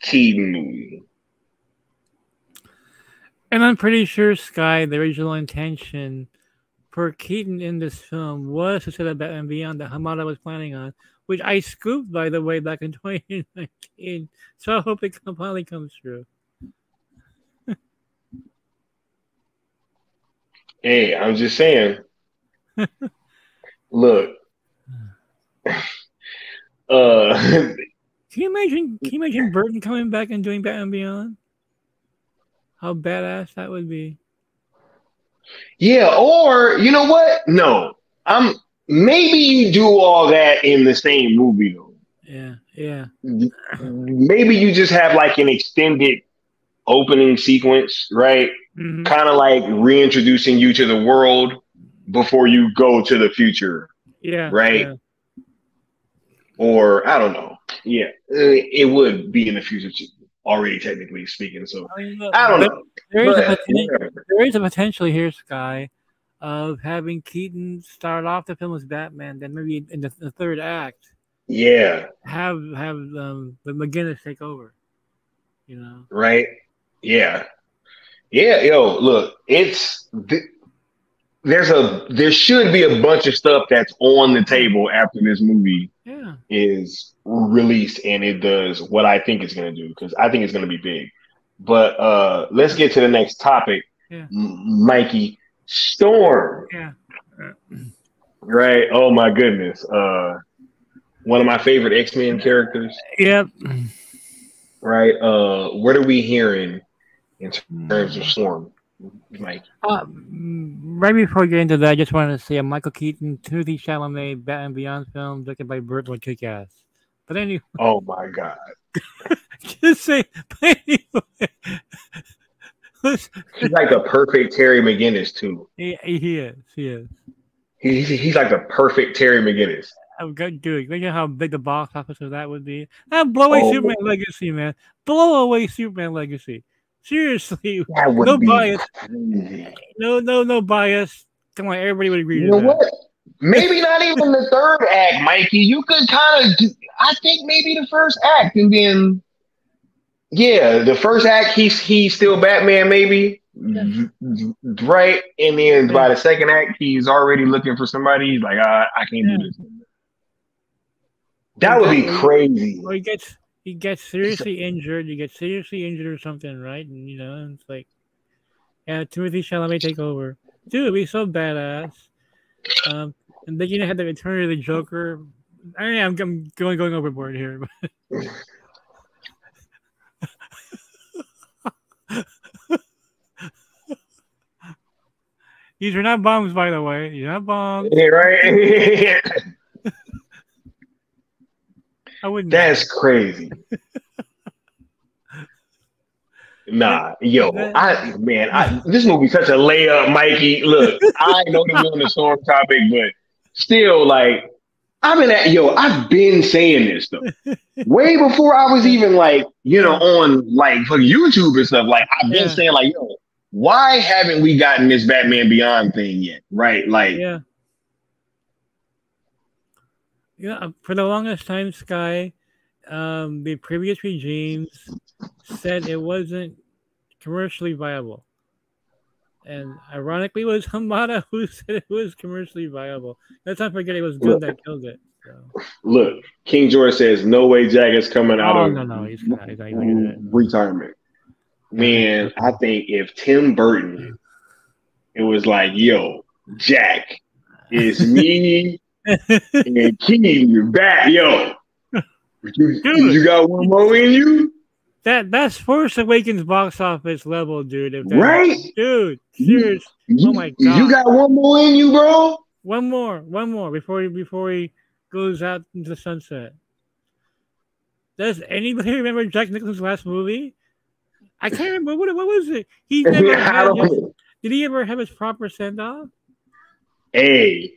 Speaker 2: Keaton movie.
Speaker 3: And I'm pretty sure, Sky, the original intention for Keaton in this film was to set up Batman Beyond that Hamada was planning on, which I scooped, by the way, back in 2019. So I hope it finally comes true.
Speaker 2: Hey, I'm just saying. Look. Can
Speaker 3: you imagine Burton coming back and doing Batman Beyond? How badass that would be.
Speaker 2: Yeah, or you know what? No. Maybe you do all that in the same movie though.
Speaker 3: Yeah.
Speaker 2: Maybe you just have like an extended opening sequence, right?
Speaker 3: Mm-hmm.
Speaker 2: Kind of like reintroducing you to the world before you go to the future.
Speaker 3: Yeah.
Speaker 2: Right?
Speaker 3: Yeah.
Speaker 2: Or I don't know. Yeah. It would be in the future already, technically speaking. So I don't know.
Speaker 3: There is a potential here, Sky, of having Keaton start off the film as Batman, then maybe in the third act, have the McGinnis take over. You know,
Speaker 2: right? Yeah. Yo, look, there should be a bunch of stuff that's on the table after this movie is released, and it does what I think it's going to do, because I think it's going to be big. But let's get to the next topic, Mikey. Storm.
Speaker 3: Yeah.
Speaker 2: Right? Oh my goodness. One of my favorite X-Men characters.
Speaker 3: Yep.
Speaker 2: Right? What are we hearing in terms of Storm, Mike?
Speaker 3: Right before we get into that, I just wanted to say a Michael Keaton, Timothy Chalamet, Batman Beyond film directed by Burton would kick ass. But anyway.
Speaker 2: Oh my God.
Speaker 3: Just say, but anyway.
Speaker 2: He's like the perfect Terry McGinnis too.
Speaker 3: He is.
Speaker 2: He's like the perfect Terry McGinnis.
Speaker 3: I'm good, dude. Imagine how big the box office of that would be. Blow away Superman Legacy, man. Blow away Superman Legacy. Seriously, no bias. Crazy. No bias. Come on, everybody would agree.
Speaker 2: You know what? Maybe not even the third act, Mikey. You could kind of, I think maybe the first act, and then, the first act he's still Batman, maybe, right? And then by the second act, he's already looking for somebody. He's like, I can't do this. That would be crazy.
Speaker 3: Or he gets seriously injured. You get seriously injured or something, right? And it's like, Timothy Chalamet take over. Dude, it'd be so badass. And then have the Return of the Joker. I mean, I'm going overboard here. These are not bombs, by the way. You're not bombs.
Speaker 2: Yeah, right.
Speaker 3: I wouldn't.
Speaker 2: That's crazy. Nah, yo, this movie's such a layup, Mikey. Look, I know that we're on the Storm topic, but still, like, I've been saying this though, way before I was even like, on like YouTube and stuff. Like, I've been saying, like, yo, why haven't we gotten this Batman Beyond thing yet? Right? Like,
Speaker 3: for the longest time, Sky, the previous regimes said it wasn't commercially viable. And ironically, it was Hamada who said it was commercially viable. Let's not forget it was good that killed it. So.
Speaker 2: Look, King George says, no way Jack is coming out of
Speaker 3: he's not
Speaker 2: retirement. Man, I think if Tim Burton, it was like, yo, Jack, it's me and Keaton back, yo. You got one more in you?
Speaker 3: That's Force Awakens box office level, dude.
Speaker 2: Right?
Speaker 3: Dude, seriously. Oh my God.
Speaker 2: You got one more in you, bro?
Speaker 3: One more before he goes out into the sunset. Does anybody remember Jack Nicholson's last movie? I can't remember. What was it? Did he ever have his proper send-off?
Speaker 2: Hey,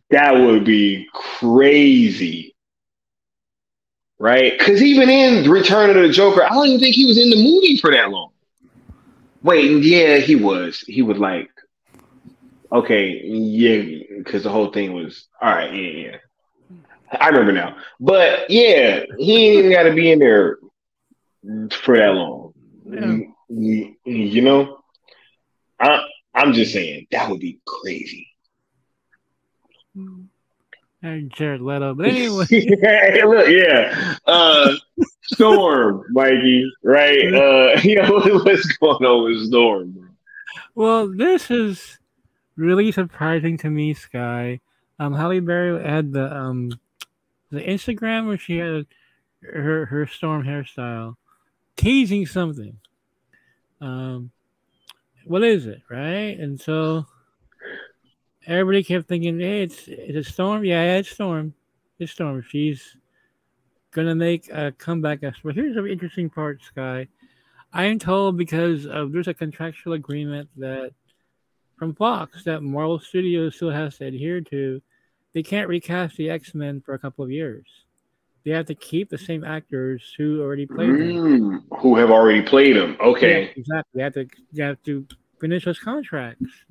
Speaker 2: that would be crazy. Right? Because even in Return of the Joker, I don't even think he was in the movie for that long. Wait, yeah, he was. He was like, okay, yeah, because the whole thing was, all right, yeah. I remember now. But yeah, he ain't even got to be in there for that long. Yeah. I'm I'm just saying that would be crazy.
Speaker 3: And Jared Leto, but anyway.
Speaker 2: Hey, look, yeah. Storm, Mikey, right? What's going on with Storm, bro?
Speaker 3: Well, this is really surprising to me, Sky. Halle Berry had the Instagram where she had her Storm hairstyle, teasing something. What is it, right? And so everybody kept thinking, "Hey, it's a Storm." Yeah, it's Storm. It's Storm. She's gonna make a comeback. But here's the interesting part, Sky. I am told because there's a contractual agreement that from Fox that Marvel Studios still has to adhere to. They can't recast the X-Men for a couple of years. They have to keep the same actors who already played them.
Speaker 2: Who have already played them. Okay.
Speaker 3: Yeah, exactly. You have to finish those contracts.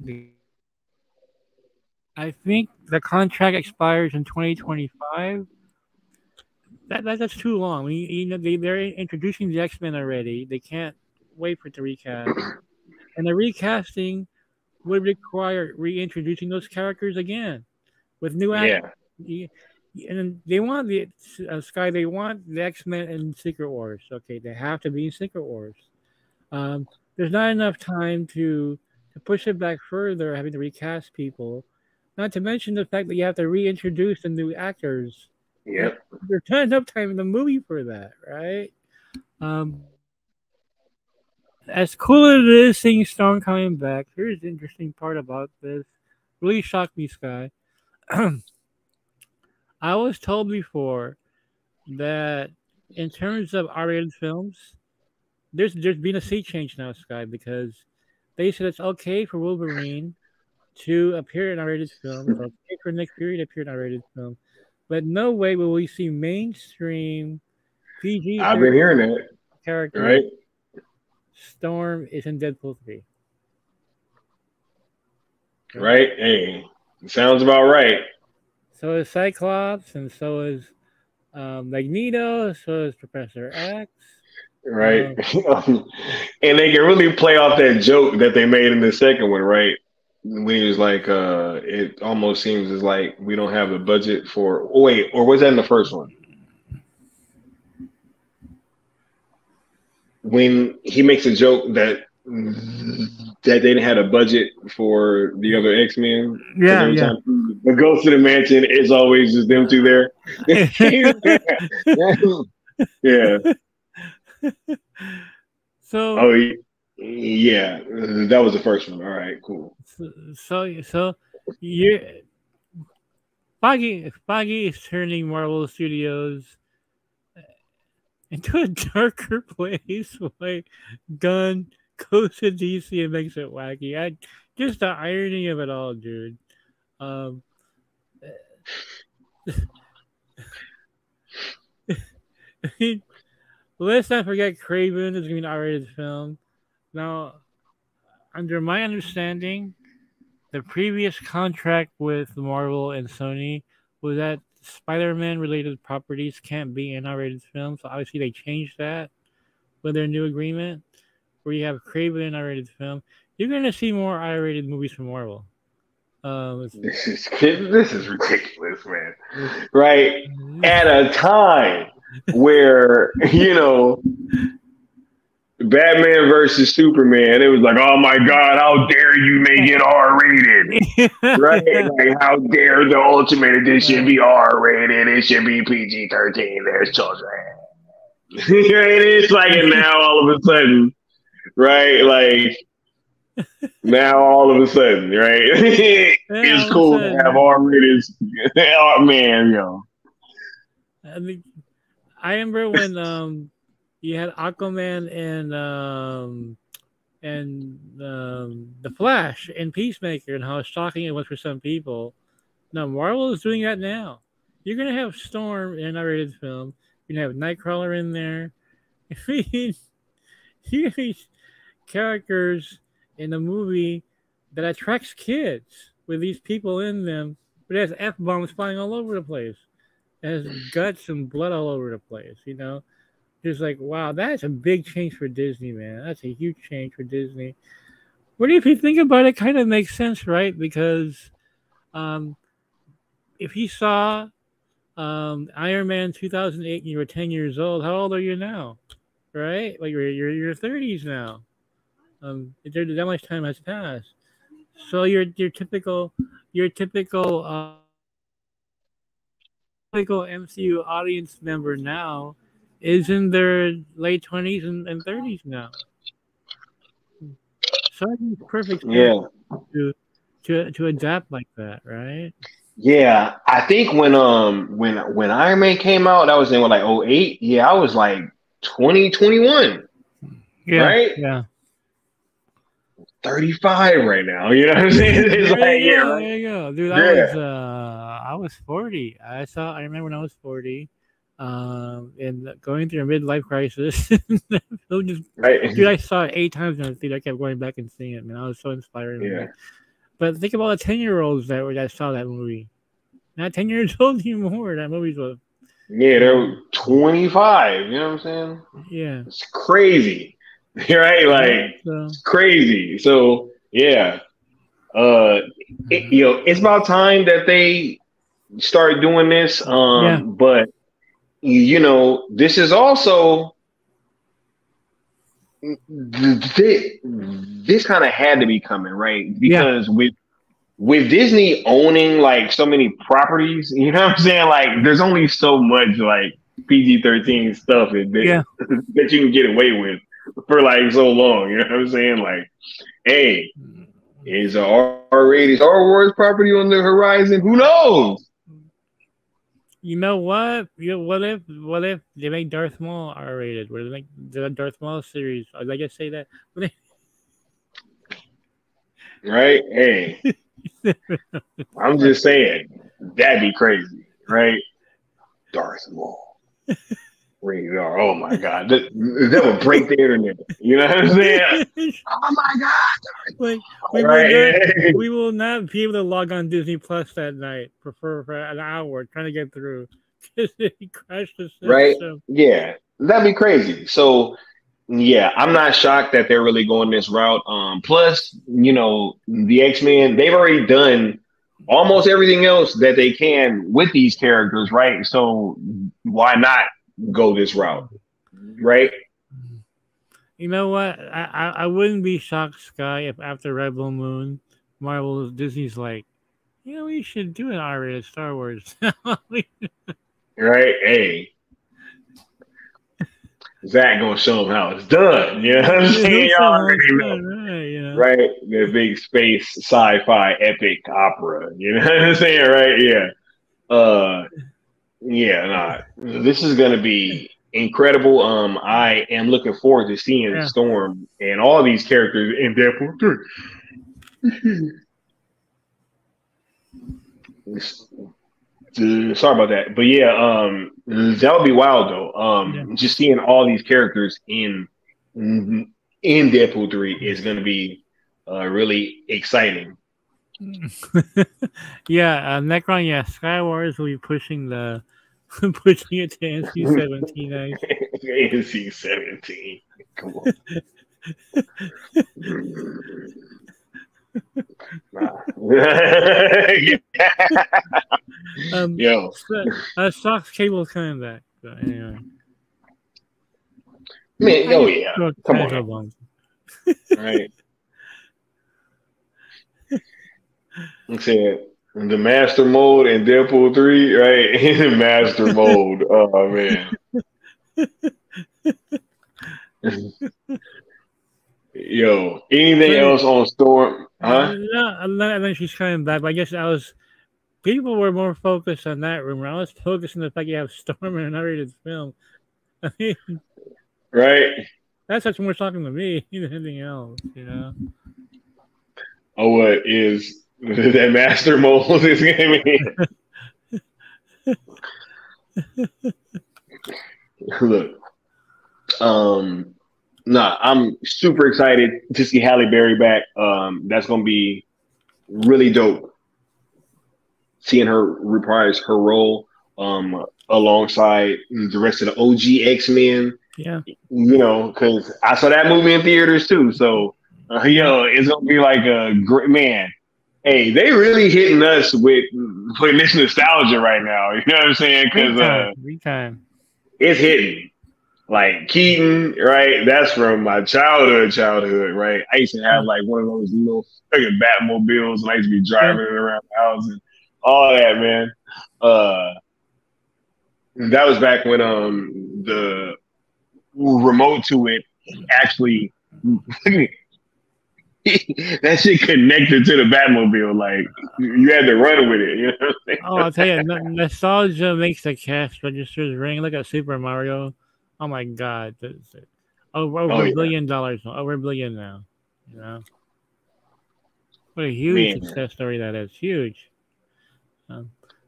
Speaker 3: I think the contract expires in 2025. That's too long. They're introducing the X-Men already. They can't wait for it to recast. And the recasting would require reintroducing those characters again with new actors. Yeah. And they want the Sky. They want the X-Men in Secret Wars. Okay, they have to be in Secret Wars. There's not enough time to push it back further, having to recast people. Not to mention the fact that you have to reintroduce the new actors.
Speaker 2: Yep.
Speaker 3: There's not enough time in the movie for that, right? As cool as it is seeing Storm coming back, here's the interesting part about this. Really shocked me, Sky. I was told before that in terms of R-rated films, there's been a sea change now, Sky, because they said it's okay for Wolverine to appear in R-rated film. It's okay for Nick Fury to appear in R-rated film. But no way will we see mainstream PG.
Speaker 2: I've been hearing that.
Speaker 3: Character.
Speaker 2: Right.
Speaker 3: Storm is in Deadpool 3.
Speaker 2: Right? Hey, sounds about right.
Speaker 3: So is Cyclops, and so is Magneto, so is Professor X.
Speaker 2: Right. And they can really play off that joke that they made in the second one, right? When he was like, it almost seems as like we don't have the budget for. Oh, wait, or was that in the first one? When he makes a joke that they didn't have a budget for the other X-Men.
Speaker 3: Yeah.
Speaker 2: The Ghost of the Mansion is always just them two there. Yeah.
Speaker 3: So.
Speaker 2: Oh, yeah. That was the first one. All right, cool.
Speaker 3: So you Foggy is turning Marvel Studios into a darker place. Like Gunn goes to DC and makes it wacky. Just the irony of it all, dude. Let's not forget Craven is going to be an R-rated film. Now, under my understanding, the previous contract with Marvel and Sony was that Spider-Man related properties can't be in R-rated films. So obviously they changed that with their new agreement where you have Craven in R-rated film. You're going to see more R-rated movies from Marvel.
Speaker 2: This is ridiculous, man. Right? At a time where, Batman versus Superman, it was like, oh my God, how dare you make it R-rated? Right? Like, how dare the Ultimate Edition be R-rated? It should be PG-13. There's children. It's like, and now all of a sudden, right? Like, now all of a sudden, right? It's cool to have R-rated. Oh, man,
Speaker 3: I mean, I remember when you had Aquaman and the Flash and Peacemaker, and how shocking it was for some people. Now Marvel is doing that now. You're gonna have Storm in an R-rated film. You're gonna have Nightcrawler in there. You have characters in a movie that attracts kids with these people in them, but it has F-bombs flying all over the place. It has guts and blood all over the place, Just like, wow, that's a big change for Disney, man. That's a huge change for Disney. What if you think about it? Kind of makes sense, right? Because if you saw Iron Man 2008 and you were 10 years old, how old are you now? Right? Like you're your 30s now. That much time has passed. So your typical typical MCU audience member now is in their late 20s and 30s now. So I think it's perfect to adapt like that, right?
Speaker 2: Yeah, I think when Iron Man came out, that was in like 08. Yeah, I was like 20, 21.
Speaker 3: Yeah,
Speaker 2: right?
Speaker 3: Yeah.
Speaker 2: 35 right now. You know what I'm saying? It's
Speaker 3: there you go. Dude, I was 40. I remember when I was 40. And going through a midlife crisis.
Speaker 2: Right.
Speaker 3: Dude, I saw it 8 times in the theater. I kept going back and seeing it, man. I was so inspired.
Speaker 2: Yeah.
Speaker 3: But think about the 10-year-olds that saw that movie. Not 10 years old anymore. That movie's what?
Speaker 2: Yeah, they're 25. You know what I'm saying?
Speaker 3: Yeah.
Speaker 2: It's crazy. Right? Like, it's crazy. So, yeah. It's about time that they start doing this. But, this is also... This kind of had to be coming, right? Because with Disney owning like so many properties, you know what I'm saying? Like, there's only so much like PG-13 stuff that you can get away with for like so long. You know what I'm saying? Like, hey, is a R-rated Star Wars property on the horizon? Who knows?
Speaker 3: You know what? What if they make Darth Maul R-rated? Where they make the Darth Maul series? Did I just say that?
Speaker 2: Right? Hey, I'm just saying that'd be crazy, right? Darth Maul, rated R. Oh my God, that would break the internet. You know what I'm saying? Oh my God!
Speaker 3: Like we will not be able to log on Disney Plus that night for an hour trying to get through because he crashed the system.
Speaker 2: Right? Yeah, that'd be crazy. So. Yeah, I'm not shocked that they're really going this route. Plus, the X-Men, they've already done almost everything else that they can with these characters, right? So why not go this route, right?
Speaker 3: You know what? I wouldn't be shocked, Sky, if after Rebel Moon, Disney's like, we should do an R-rated Star Wars.
Speaker 2: Right? Hey. Zach gonna show him how it's done. You know what I'm saying? Y'all already know. Right? The big space sci-fi epic opera. You know what I'm saying? Right? Yeah. This is gonna be incredible. I am looking forward to seeing Storm and all these characters in Deadpool 3. Sorry about that, but that would be wild though. Just seeing all these characters in Deadpool 3 is going to be really exciting.
Speaker 3: Necron, Skywars will be pushing it to NC-17.
Speaker 2: NC-17, come on.
Speaker 3: Sox Cable's coming back. So anyway,
Speaker 2: man, come on, right? I said the master mode in Deadpool 3, right? In the master mode. Oh man. Anything else on Storm? Huh?
Speaker 3: I think she's coming back. But I guess people were more focused on that rumor. I was focused on the fact you have Storm in an R-rated film. I mean,
Speaker 2: right?
Speaker 3: That's what's more shocking to me than anything else,
Speaker 2: Oh, what is that master mode is gaming? Look, I'm super excited to see Halle Berry back. That's gonna be really dope. Seeing her reprise her role alongside the rest of the OG X-Men.
Speaker 3: Yeah.
Speaker 2: Because I saw that movie in theaters too. So Yo, it's gonna be like a great man. Hey, they really hitting us with this nostalgia right now. You know what I'm saying? Because
Speaker 3: Big time.
Speaker 2: it's hitting. Like Keaton, right? That's from my childhood, right? I used to have like one of those little fucking Batmobiles, and I used to be driving it around the house and all that, man. That was back when the remote to it actually that shit connected to the Batmobile. Like you had to run with it. You know what I'm saying?
Speaker 3: Oh, I'll tell you, nostalgia makes the cash registers ring. Look at Super Mario. Oh my God, over $1 billion. Over $1 billion now. You know, what a huge success story that is. Huge.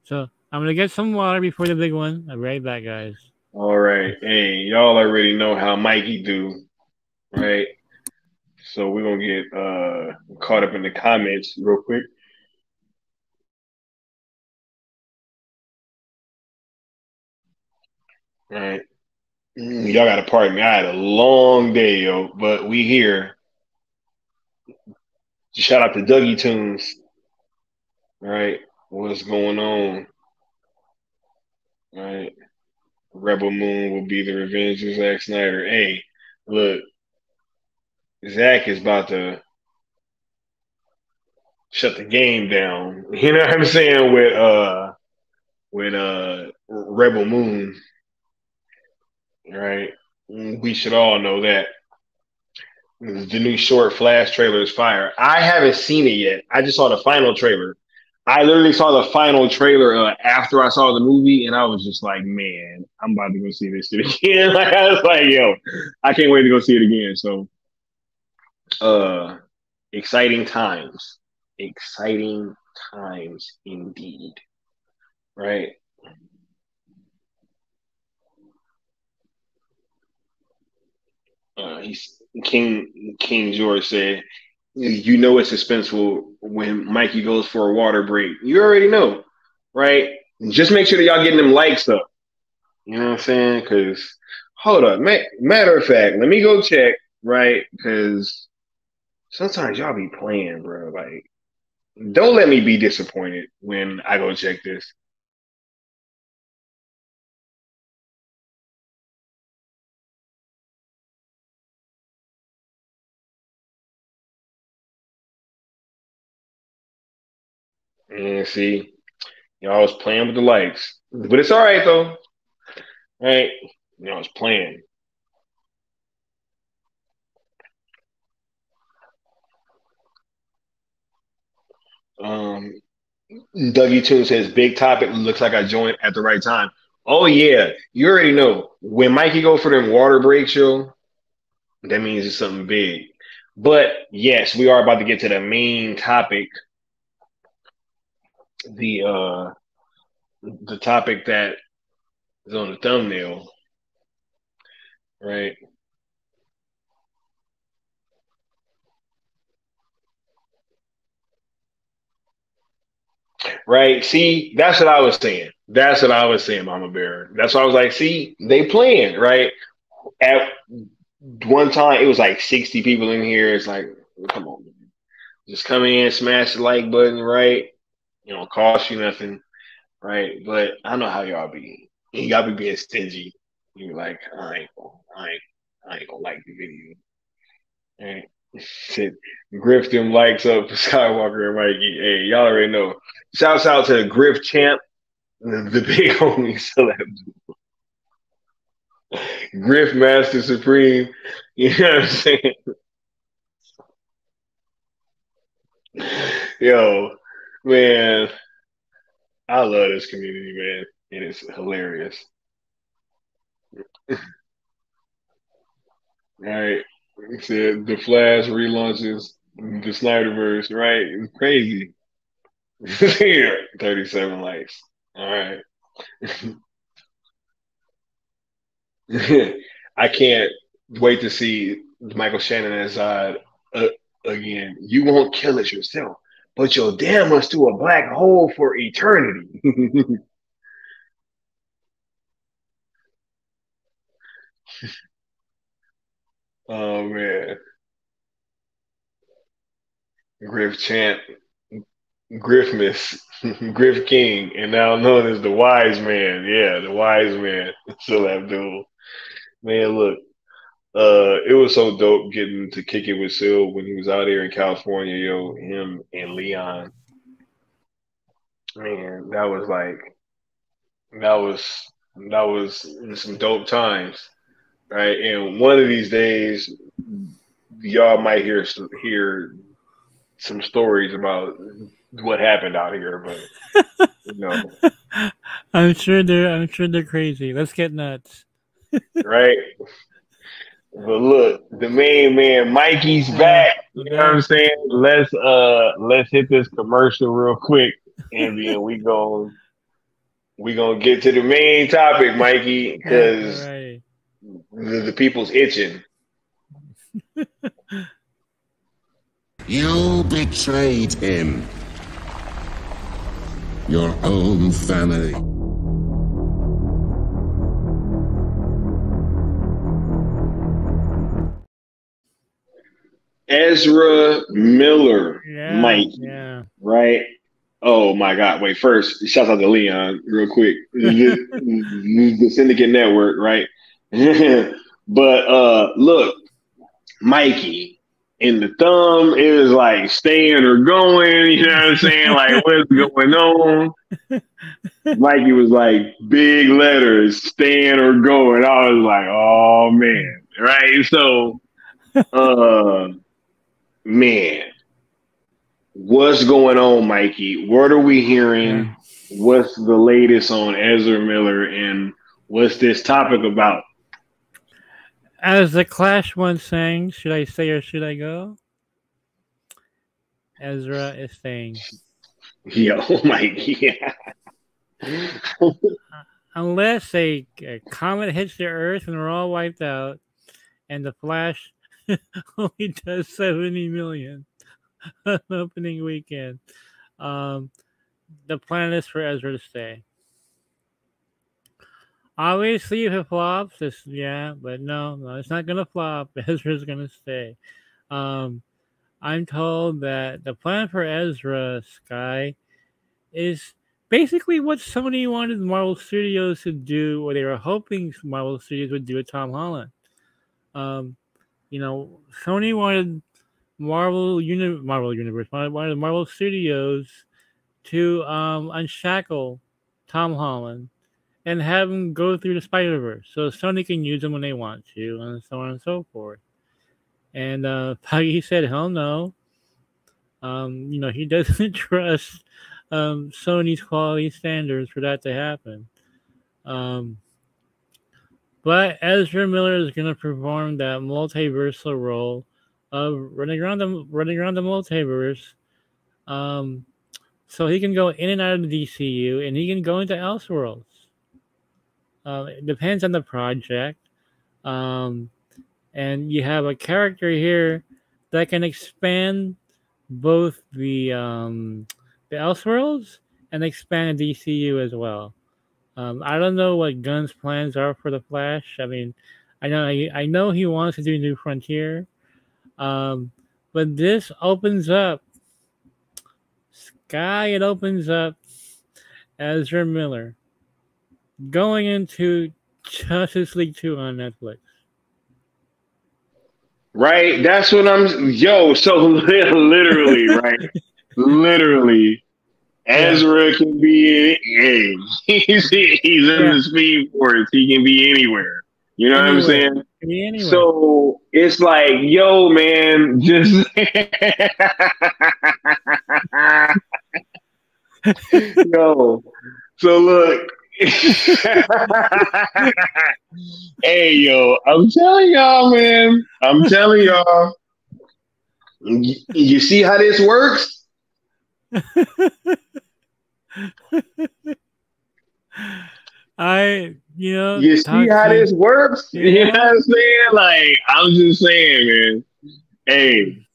Speaker 3: So I'm gonna get some water before the big one. I'll be right back, guys.
Speaker 2: All right. Hey, y'all already know how Mikey do, right? So we're gonna get caught up in the comments real quick. All right. Y'all gotta pardon me. I had a long day, yo, but we here. Shout out to Dougie Tunes. All right. What's going on? All right. Rebel Moon will be the revenge of Zack Snyder. Hey, look, Zack is about to shut the game down. You know what I'm saying? With Rebel Moon. Right? We should all know that. The new short Flash trailer is fire. I haven't seen it yet. I just saw the final trailer. I literally saw the final trailer after I saw the movie, and I was just like, man, I'm about to go see this shit again. Like I was like, yo, I can't wait to go see it again. So exciting times. Exciting times indeed. Right? He's King George said, you know it's suspenseful when Mikey goes for a water break. You already know, right? Just make sure that y'all getting them likes up. You know what I'm saying? Because hold up, matter of fact, let me go check, right? Because sometimes y'all be playing, bro. Like, don't let me be disappointed when I go check this. And see, y'all was playing with the likes, but it's all right though, right? Y'all was playing. Dougie Toon says, big topic. Looks like I joined at the right time. Oh, yeah. You already know. When Mikey go for them water breaks, yo, that means it's something big. But, yes, we are about to get to the main topic. The topic that is on the thumbnail. Right? Right? See, that's what I was saying. That's what I was saying, Mama Bear. That's why I was like, see, they playing, right? At one time, it was like 60 people in here. It's like, come on, man. Just come in, smash the like button, right? You know, cost you nothing, right? But I know how y'all be. Y'all be being stingy. You like, I ain't gonna like the video. Right? Said, Griff them likes up Skywalker and Mikey. Hey, y'all already know. Shouts out to the Griff champ, the big homie celeb. Griff Master Supreme. You know what I'm saying? Yo, man, I love this community, man. It is hilarious. All right. He said the Flash relaunches the Snyderverse, right? It's crazy. Here, 37 likes. All right. I can't wait to see Michael Shannon as again. You won't kill us yourself, but you'll damn us to a black hole for eternity. Oh man. Griff Champ, Griffmas, Griff King, and now known as the Wise Man. Yeah, the Wise Man, Sil Abdul. Man, look, it was so dope getting to kick it with Sil when he was out here in California, yo. Him and Leon, man, that was some dope times, right? And one of these days, y'all might hear some stories about what happened out here, but you know,
Speaker 3: I'm sure they're crazy. Let's get nuts.
Speaker 2: right? But look, the main man Mikey's back. You know what I'm saying? Let's hit this commercial real quick, and then we gonna get to the main topic, Mikey, because the people's itching.
Speaker 4: You betrayed him. Your own family.
Speaker 2: Ezra Miller, Mike,
Speaker 3: yeah,
Speaker 2: right? Oh my God! Wait, first, shout out to Leon, real quick. The Syndicate Network, right? But look, Mikey, and the thumb is like staying or going. You know what I'm saying? Like, what's going on? Mikey was like big letters, staying or going. I was like, oh man, right? So, man, what's going on, Mikey? What are we hearing? What's the latest on Ezra Miller, and what's this topic about?
Speaker 3: As the Clash once sang, should I stay or should I go? Ezra is staying.
Speaker 2: Yo, Mikey. Yeah.
Speaker 3: Unless a comet hits the Earth and we're all wiped out, and the Flash only does 70 million on opening weekend, the plan is for Ezra to stay. Obviously, if it flops, but no, it's not gonna flop. Ezra's gonna stay. I'm told that the plan for Ezra Sky is basically what Sony wanted Marvel Studios to do, or they were hoping Marvel Studios would do with Tom Holland. Sony wanted Marvel Universe, wanted Marvel Studios to unshackle Tom Holland and have him go through the Spider-Verse, so Sony can use them when they want to, and so on and so forth. And Puggy said, "Hell no." He doesn't trust Sony's quality standards for that to happen. But Ezra Miller is going to perform that multiversal role of running around the multiverse, so he can go in and out of the DCU, and he can go into Elseworlds. It depends on the project. And you have a character here that can expand both the Elseworlds and expand the DCU as well. I don't know what Gunn's plans are for the Flash. I mean, I know he wants to do New Frontier, but this opens up It opens up Ezra Miller going into Justice League 2 on Netflix.
Speaker 2: Right? That's what so literally, right? Literally, Ezra can be he's in the Speed Force. He can be anywhere. You know what I'm saying?
Speaker 3: Be anywhere.
Speaker 2: So it's like, yo, man, just yo. So look. Hey, yo, I'm telling y'all, man. I'm telling y'all. You see how this works?
Speaker 3: You
Speaker 2: see how this works? Yeah. You know what I'm saying? Like, I'm just saying, man. Hey.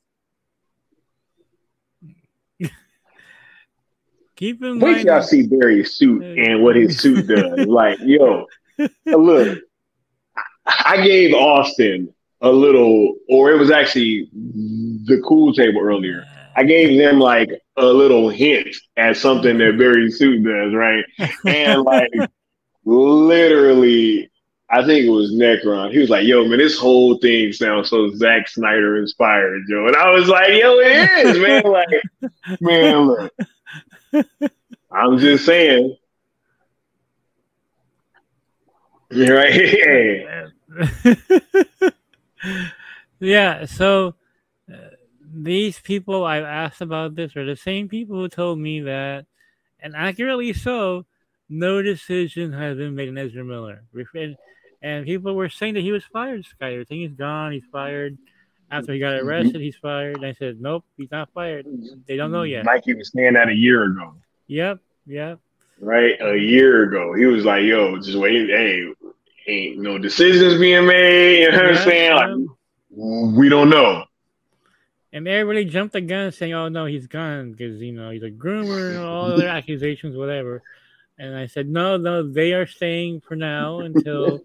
Speaker 3: Keep in mind.
Speaker 2: Wait till y'all see Barry's suit and what his suit does. Like, yo, look, I gave Austin a little, or it was actually the cool table earlier. I gave them like a little hint at something that Barry Sue does, right? And like literally, I think it was Necron. He was like, "Yo, man, this whole thing sounds so Zack Snyder inspired, Joe." And I was like, "Yo, it is, man." Like, man, look, I'm just saying, right?
Speaker 3: Yeah. So these people I've asked about this are the same people who told me that, and accurately so, no decision has been made in Ezra Miller. And people were saying that he was fired, Sky. They're saying he's gone, he's fired. After he got arrested, he's fired. And I said, nope, he's not fired. They don't know yet.
Speaker 2: Mikey was saying that a year ago.
Speaker 3: Yep.
Speaker 2: Right? A year ago. He was like, yo, just wait. Hey, ain't no decisions being made. You know what I'm saying? Like, we don't know.
Speaker 3: And everybody jumped the gun saying, oh, no, he's gone because, he's a groomer and all other accusations, whatever. And I said, no, they are staying for now until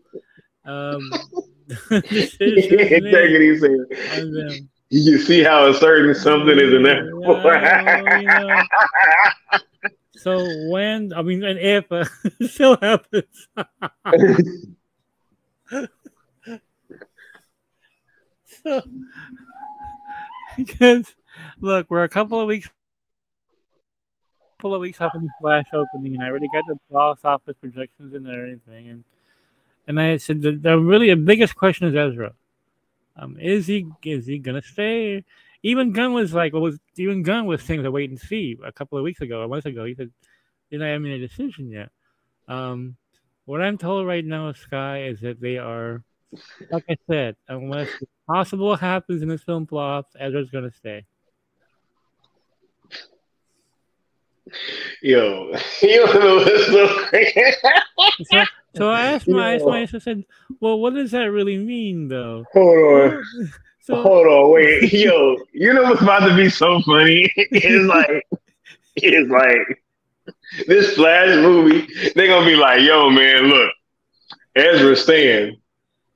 Speaker 3: decisions made on them.
Speaker 2: You see how a certain something is inevitable.
Speaker 3: So when, and if it still happens. So, because, look, we're a couple of weeks up in the Flash opening, and I already got the box office projections and everything. And I said, the biggest question is Ezra. Is he gonna stay? Even Gunn was like, even Gunn was saying to wait and see a couple of weeks ago, a month ago. He said, "You're not having a decision yet." What I'm told right now, Sky, is that they are, like I said, unless possible happens in this film flops, Ezra's gonna stay.
Speaker 2: Yo, you know what's so crazy?
Speaker 3: So I asked my I said, well, what does that really mean, though?
Speaker 2: Hold on, wait. Yo, you know what's about to be so funny? It's like this Flash movie, they're gonna be like, yo, man, look, Ezra's staying.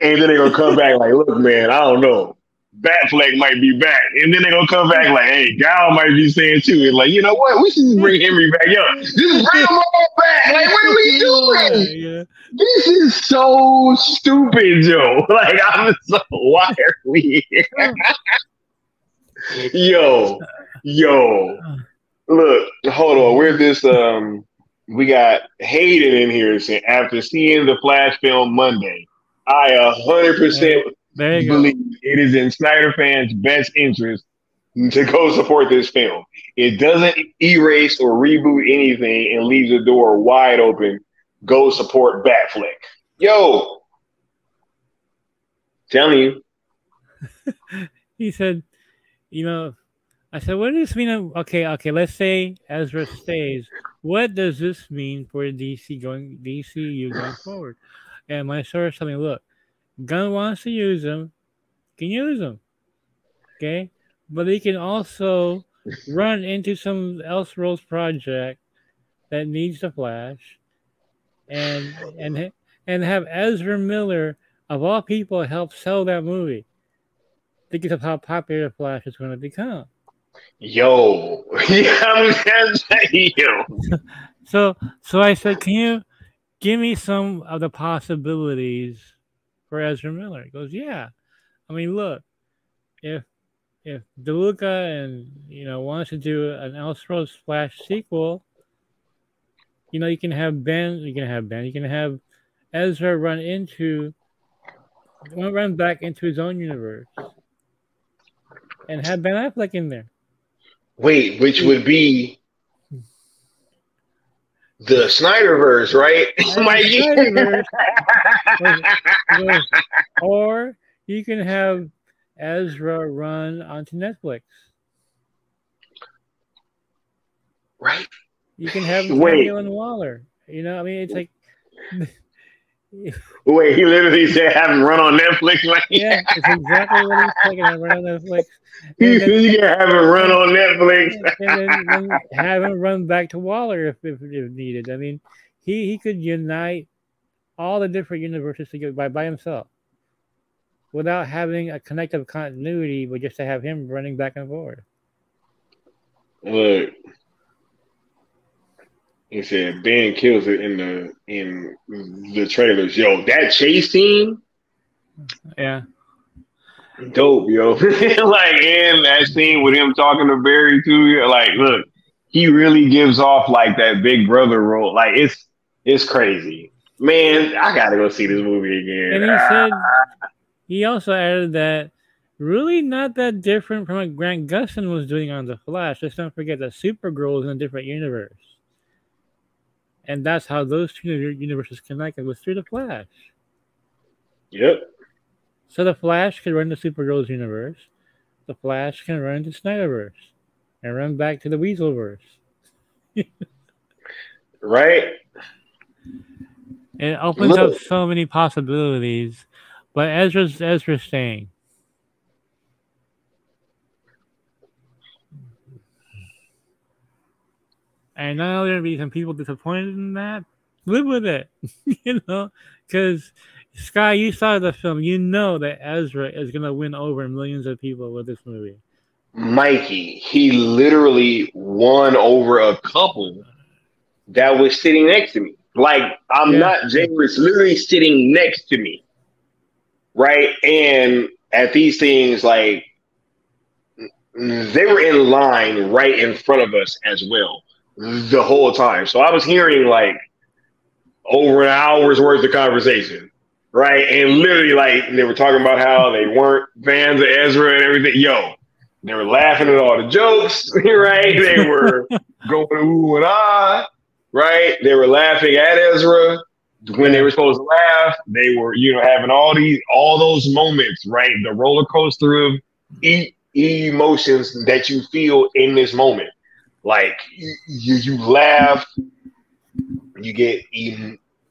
Speaker 2: And then they're gonna come back like, look, man, I don't know. Batfleck might be back. And then they're gonna come back like, hey, Gal might be staying too. It's like, you know what? We should just bring Henry back. Yo, just bring them all back. Like, what are we doing? Yeah. This is so stupid, Joe. Like, I'm just like, why are we here? Yo. Look, hold on. We're this we got Hayden in here saying after seeing the Flash film Monday, I 100% believe it is in Snyder fans' best interest to go support this film. It doesn't erase or reboot anything and leaves the door wide open. Go support Batfleck. Yo, telling you.
Speaker 3: He said, I said, what does this mean? Okay, let's say Ezra stays. What does this mean for DCU going forward? And my source told me, look, Gunn wants to use them, can use them. Okay? But he can also run into some Elseworlds project that needs the Flash and have Ezra Miller, of all people, help sell that movie. Think of how popular the Flash is going to become.
Speaker 2: Yo.
Speaker 3: So I said, can you give me some of the possibilities for Ezra Miller? He goes, yeah. I mean, look, if DeLuca and wants to do an Elseworlds Flash sequel, you can have Ezra run back into his own universe and have Ben Affleck in there.
Speaker 2: Wait, which would be the Snyderverse, right?
Speaker 3: Or you can have Ezra run onto Netflix.
Speaker 2: Right.
Speaker 3: You can have Daniel and Waller. It's like.
Speaker 2: Wait, he literally said have him run on Netflix.
Speaker 3: Yeah, it's exactly what he's saying. Have him run on Netflix.
Speaker 2: You can have him run on Netflix.
Speaker 3: and then have him run back to Waller if needed. I mean, he could unite all the different universes together by himself without having a connective continuity, but just to have him running back and forth.
Speaker 2: Look, he said Ben kills it in the trailers. Yo, that chase scene,
Speaker 3: Yeah.
Speaker 2: dope, yo. Like, and that scene with him talking to Barry too. Like, look, he really gives off like that big brother role. Like, it's crazy, man. I gotta go see this movie again.
Speaker 3: And he said he also added that really not that different from what Grant Gustin was doing on The Flash. Let's not forget that Supergirl is in a different universe. And that's how those two universes connected, was through The Flash.
Speaker 2: Yep.
Speaker 3: So The Flash could run to Supergirl's universe. The Flash can run to Snyderverse. And run back to the Weaselverse.
Speaker 2: Right?
Speaker 3: It opens up so many possibilities. But Ezra's staying. And not only are going to be some people disappointed in that, live with it. You know? Because, Sky, you saw the film. You know that Ezra is going to win over millions of people with this movie.
Speaker 2: Mikey, he literally won over a couple that was sitting next to me. Like, I'm not generous, literally sitting next to me. Right? And at these things, like, they were in line right in front of us as well the whole time. So I was hearing like over an hour's worth of conversation, right? And literally, like, they were talking about how they weren't fans of Ezra and everything. Yo, they were laughing at all the jokes, right? They were going ooh and ah, right? They were laughing at Ezra when they were supposed to laugh. They were, having all those moments, right? The roller coaster of emotions that you feel in this moment. Like, you laugh, you get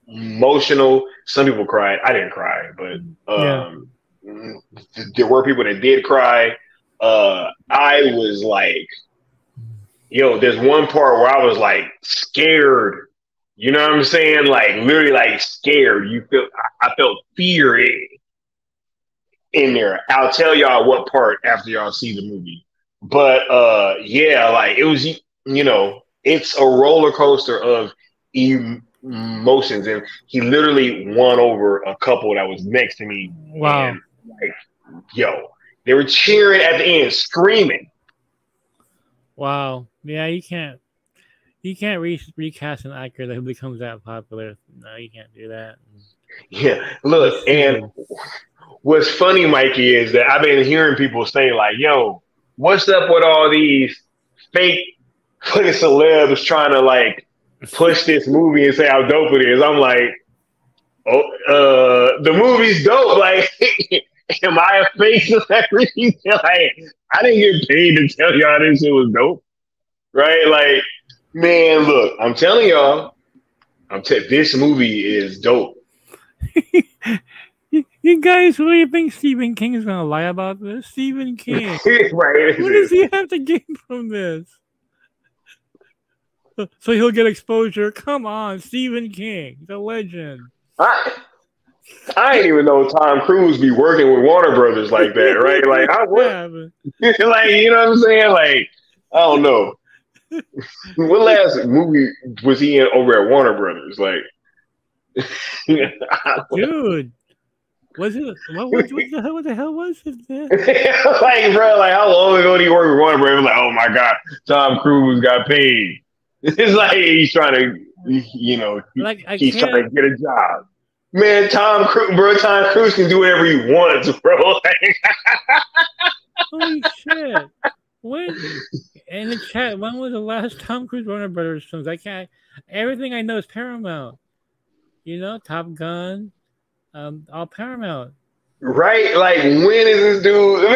Speaker 2: emotional. Some people cried. I didn't cry, but there were people that did cry. I was like, there's one part where I was like scared. You know what I'm saying? Like, literally, like, scared. I felt fear in there. I'll tell y'all what part after y'all see the movie. But like, it was, it's a roller coaster of emotions, and he literally won over a couple that was next to me.
Speaker 3: Wow!
Speaker 2: And, like, they were cheering at the end, screaming.
Speaker 3: Wow! Yeah, you can't recast an actor that becomes that popular. No, you can't do that.
Speaker 2: Yeah, look, and what's funny, Mikey, is that I've been hearing people say, like, yo, what's up with all these fake fucking celebs trying to, like, push this movie and say how dope it is? I'm like, the movie's dope. Like, am I a fake celebrity? Like, I didn't get paid to tell y'all this shit was dope. Right? Like, man, look, I'm telling y'all, this movie is dope.
Speaker 3: You guys really think Stephen King is going to lie about this? Stephen King.
Speaker 2: Right.
Speaker 3: What does he have to gain from this? So he'll get exposure? Come on, Stephen King, the legend.
Speaker 2: I didn't even know Tom Cruise be working with Warner Brothers like that, right? Like, like, you know what I'm saying? Like, I don't know. What last movie was he in over at Warner Brothers? Like,
Speaker 3: dude, was it what the hell was it?
Speaker 2: Like, bro, like, how long ago did he work with Warner Brothers? Like, oh my God, Tom Cruise got paid. It's like he's trying to, he's trying to get a job. Man, Tom Cruise can do whatever he wants, bro.
Speaker 3: Holy shit! When in the chat, when was the last Tom Cruise Warner Brothers films? Everything I know is Paramount. Top Gun, all Paramount.
Speaker 2: Right? Like, when is this dude?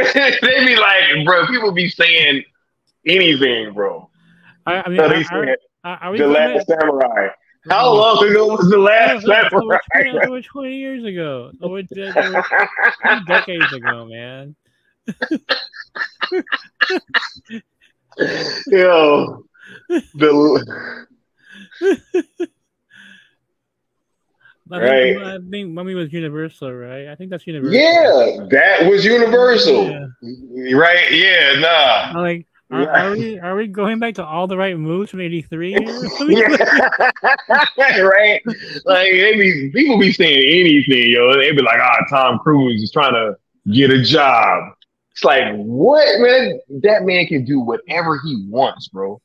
Speaker 2: They be like, bro, people be saying anything, bro.
Speaker 3: Are we
Speaker 2: The Last Samurai. How long ago was The Last Samurai?
Speaker 3: Over 20 years ago. Over 2 decades ago, man.
Speaker 2: Yo,
Speaker 3: I think Mummy was Universal, right? I think that's Universal.
Speaker 2: Yeah, that was Universal.
Speaker 3: Yeah.
Speaker 2: Right? Yeah, nah.
Speaker 3: Are we going back to all the right moves from '83 here?
Speaker 2: Right? Like people be saying anything, yo. They be like, Tom Cruise is trying to get a job. It's like, what, man? That man can do whatever he wants, bro.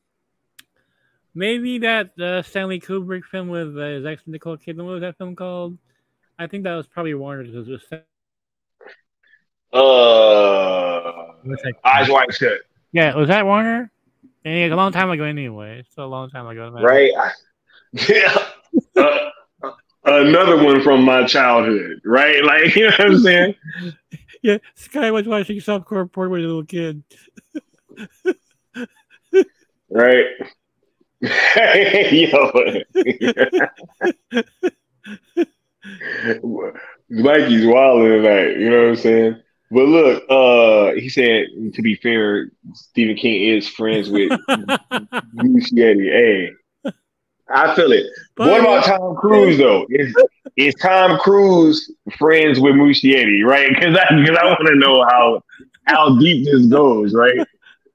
Speaker 3: Maybe that Stanley Kubrick film with his ex Nicole Kidman. What was that film called? I think that was probably Warner. Because it was
Speaker 2: Eyes Wide Shut.
Speaker 3: Yeah, was that Warner? And it's a long time ago anyway. It's a long time ago. Man.
Speaker 2: Right? Yeah. Another one from my childhood, right? Like, you know what I'm saying?
Speaker 3: Yeah, Sky was watching softcore porn with a little kid.
Speaker 2: Right? Yo. Mikey's wild tonight, you know what I'm saying? But look, he said, to be fair, Stephen King is friends with Muschietti. Hey, I feel it. What about Tom Cruise, though? Is Tom Cruise friends with Muschietti, right? Because I want to know how deep this goes, right?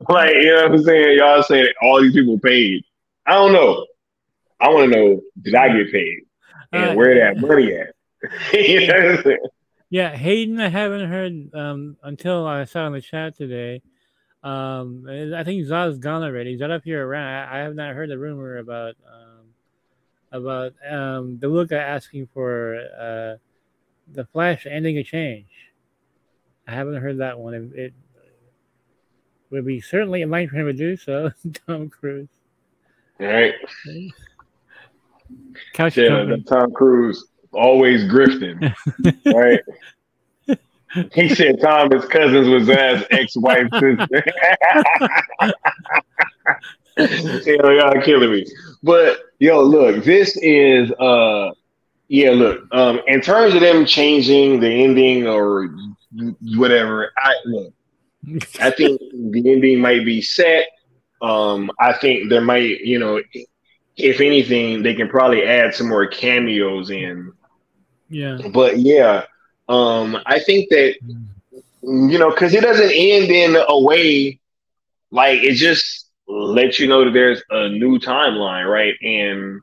Speaker 2: Like, you know what I'm saying? Y'all say that all these people paid. I don't know. I want to know, did I get paid? And where that money at? You know what I'm saying?
Speaker 3: Yeah, Hayden, I haven't heard until I saw in the chat today. I think Zod's gone already. Zod up here around. I have not heard the rumor about DeLuca asking for the Flash ending a change. I haven't heard that one. It would be certainly in line for him to do so. Tom Cruise.
Speaker 2: All right.
Speaker 3: Couch
Speaker 2: Tom Cruise always grifting, right? He said Thomas Cousins was his ex-wife's sister. Y'all killing me. But yo, look, this is look, in terms of them changing the ending or whatever, I think the ending might be set. I think there might, if anything, they can probably add some more cameos in.
Speaker 3: Yeah.
Speaker 2: But yeah, I think that, because it doesn't end in a way, like, it just lets you know that there's a new timeline, right? And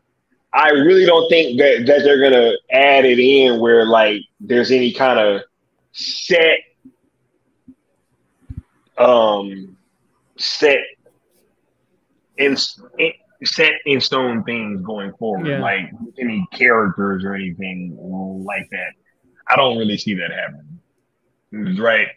Speaker 2: I really don't think that they're going to add it in where, like, there's any kind of set in stone things going forward, like any characters or anything like that. I don't really see that happening, right?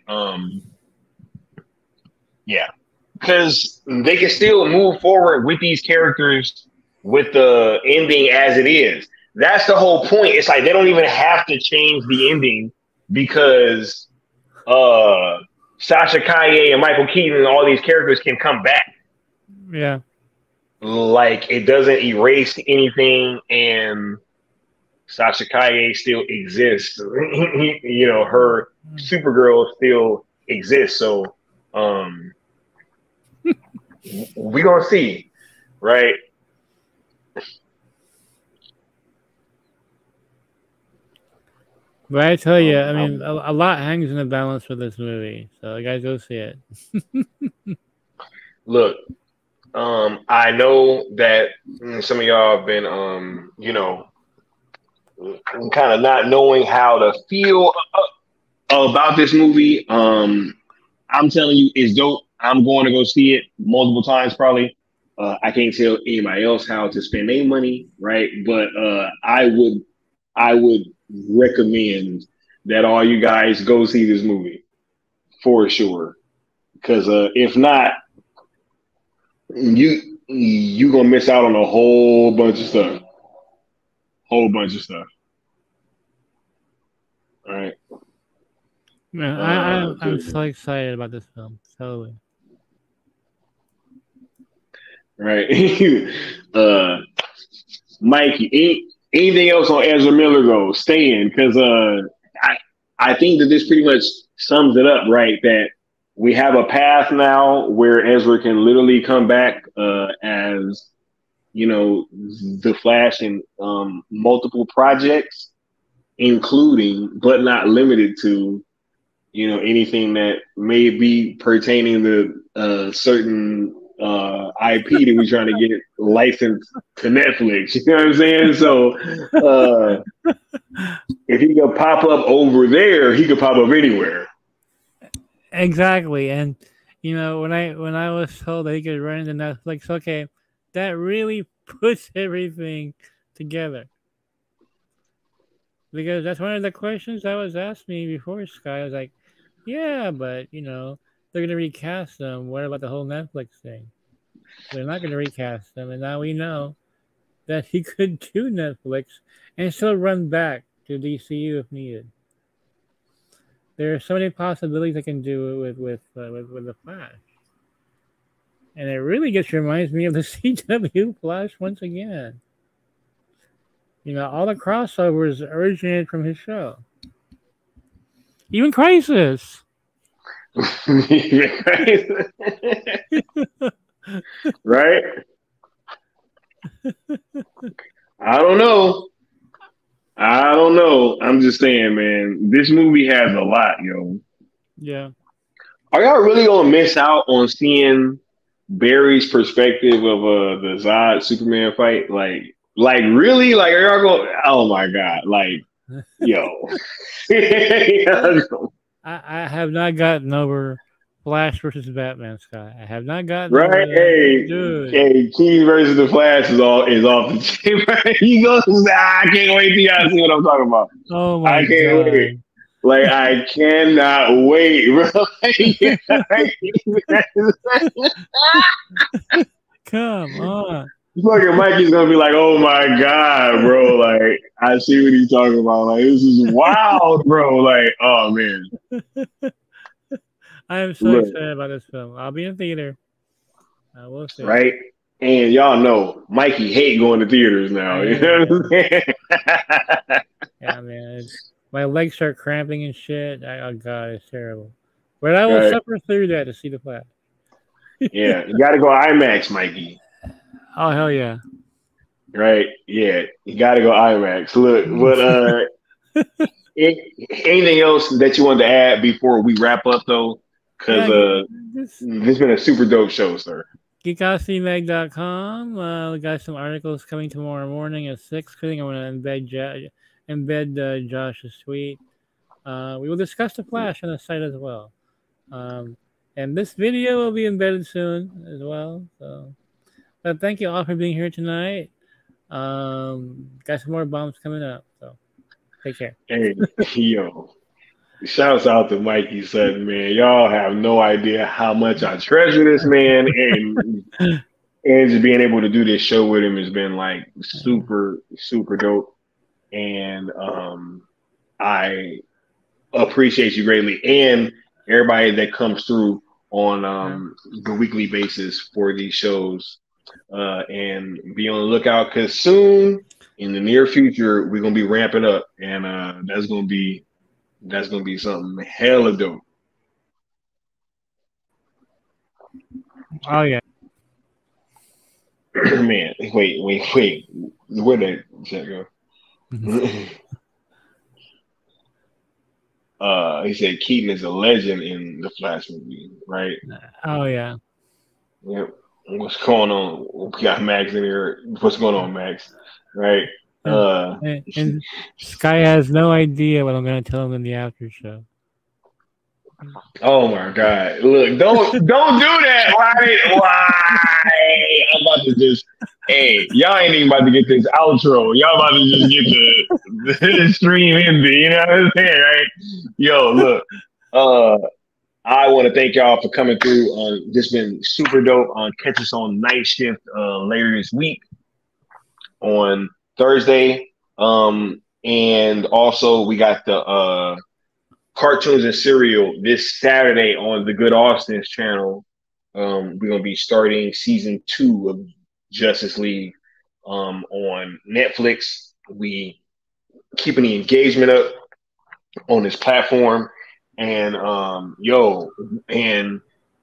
Speaker 2: Yeah, because they can still move forward with these characters with the ending as it is. That's the whole point. It's like they don't even have to change the ending because Sasha Kaye and Michael Keaton and all these characters can come back.
Speaker 3: Yeah.
Speaker 2: Like, it doesn't erase anything, and Sasha Kaye still exists. Her Supergirl still exists. So, we gonna see, right?
Speaker 3: But I tell you, I mean, a lot hangs in the balance for this movie. So, you guys go see it.
Speaker 2: Look. I know that some of y'all have been, kind of not knowing how to feel about this movie. I'm telling you, it's dope. I'm going to go see it multiple times, probably. I can't tell anybody else how to spend their money, right? But I would recommend that all you guys go see this movie for sure. Because if not, you gonna miss out on a whole bunch of stuff. All right.
Speaker 3: Man, I'm so excited about this film. Totally.
Speaker 2: Right. Mikey, anything else on Ezra Miller though? Staying, because I think that this pretty much sums it up, right? That we have a path now where Ezra can literally come back as, the Flash in multiple projects, including, but not limited to, anything that may be pertaining to certain IP that we're trying to get licensed to Netflix. You know what I'm saying? So if he could pop up over there, he could pop up anywhere.
Speaker 3: Exactly. And when I was told that he could run into Netflix, okay, that really puts everything together. Because that's one of the questions that was asked me before, Sky. I was like, yeah, but they're gonna recast them. What about the whole Netflix thing? They're not gonna recast them, and now we know that he could do Netflix and still run back to DCU if needed. There are so many possibilities I can do with the Flash, and it really just reminds me of the CW Flash once again. All the crossovers originated from his show, even Crisis.
Speaker 2: Right? I don't know. I'm just saying, man, this movie has a lot, yo.
Speaker 3: Yeah.
Speaker 2: Are y'all really gonna miss out on seeing Barry's perspective of the Zod Superman fight? Like really? Like are y'all going? Oh my god! Like, yo.
Speaker 3: I have not gotten over Flash versus Batman, Sky. I have not gotten
Speaker 2: right.
Speaker 3: Over that.
Speaker 2: Hey, Keys versus the Flash is off the chain. He goes, I can't wait till y'all see what I'm talking about.
Speaker 3: Oh my god!
Speaker 2: I can't wait. Like I cannot wait, bro.
Speaker 3: Come on.
Speaker 2: Fucking Mikey's gonna be like, oh my god, bro. Like, I see what he's talking about. Like, this is wild, bro. Like, oh man.
Speaker 3: I am so excited about this film. I'll be in theater. I will see.
Speaker 2: Right? And y'all know Mikey hate going to theaters now. You know what I'm saying?
Speaker 3: Yeah, man. My legs start cramping and shit. Oh god, it's terrible. But I will suffer through that to see the Flash.
Speaker 2: Yeah, you gotta go IMAX, Mikey.
Speaker 3: Oh hell yeah!
Speaker 2: Right? Yeah, you got to go IMAX. Look, but anything else that you wanted to add before we wrap up, though? Because this has been a super dope show, sir.
Speaker 3: GeekOdysseyMag.com. We got some articles coming tomorrow morning at 6. I think I'm going to embed Josh's tweet. We will discuss the Flash on the site as well. And this video will be embedded soon as well. So. But thank you all for being here tonight. Got some more bombs coming up, so take care.
Speaker 2: Hey, yo, shouts out to Mikey Sutton, man. Y'all have no idea how much I treasure this man, and just being able to do this show with him has been like super, super dope. And I appreciate you greatly, and everybody that comes through on the weekly basis for these shows. And be on the lookout because soon in the near future we're gonna be ramping up, and that's gonna be something hella dope.
Speaker 3: Oh yeah.
Speaker 2: Man, wait. Where did that go? He said Keaton is a legend in the Flash movie, right?
Speaker 3: Oh yeah.
Speaker 2: Yep. What's going on? We got Max in here. What's going on, Max? Right?
Speaker 3: And Sky has no idea what I'm going to tell him in the after show.
Speaker 2: Oh my God! Look, don't do that. Why? I'm about to just. Hey, y'all ain't even about to get this outro. Y'all about to just get the stream ending. You know what I'm saying, right? Yo, look. I want to thank y'all for coming through. This been super dope. Catch us on Night Shift later this week on Thursday. And also we got the Cartoons and Cereal this Saturday on the Good Austin's channel. We're going to be starting season 2 of Justice League on Netflix. We keeping the engagement up on this platform. And and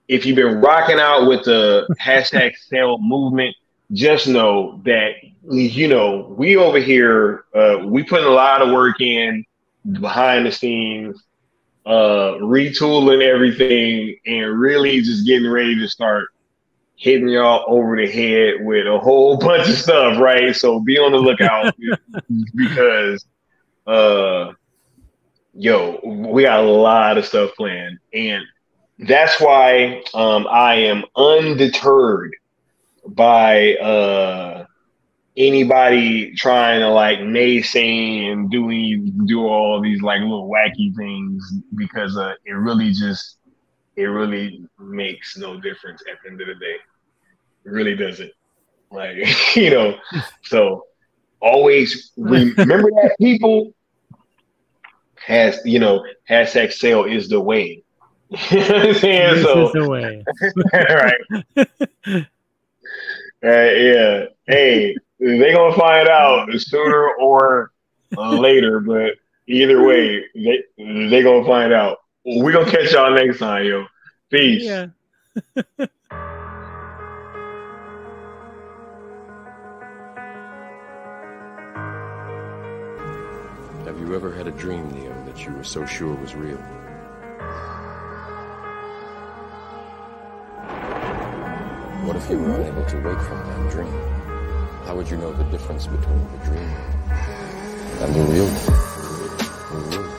Speaker 2: if you've been rocking out with the hashtag sale movement, just know that, we over here, we putting a lot of work in behind the scenes, retooling everything and really just getting ready to start hitting y'all over the head with a whole bunch of stuff, right? So be on the lookout because we got a lot of stuff planned. And that's why I am undeterred by anybody trying to like naysay and do all these like little wacky things, because it really makes no difference at the end of the day. It really doesn't. Like, so always remember that, people. Hashtag sale is the way. You know what I'm saying?
Speaker 3: This is the way.
Speaker 2: Right. Yeah. Hey, they're gonna find out sooner or later, but either way, they gonna find out. We're gonna catch y'all next time, yo. Peace.
Speaker 3: Yeah.
Speaker 1: Have you ever had a dream, Neo, that you were so sure was real? What if you were unable to wake from that dream? How would you know the difference between the dream and the real one? The real one.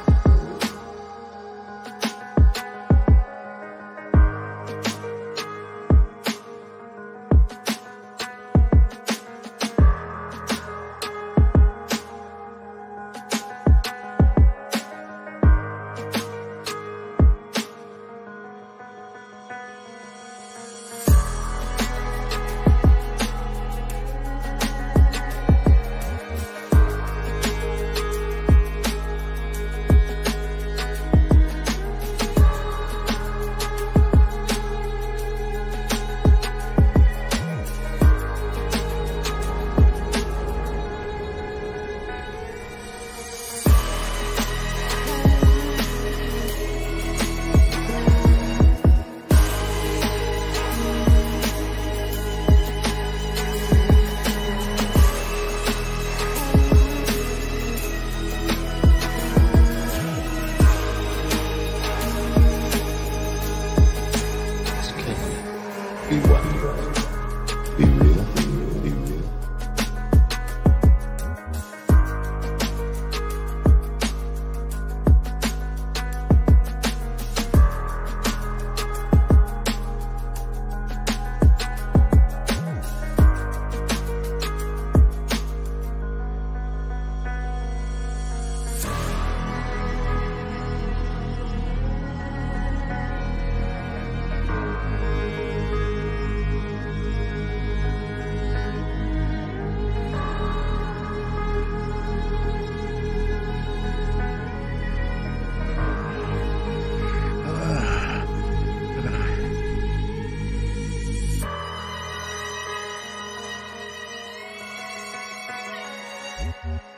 Speaker 1: Be what? Be real? Be real?
Speaker 4: Mm-hmm.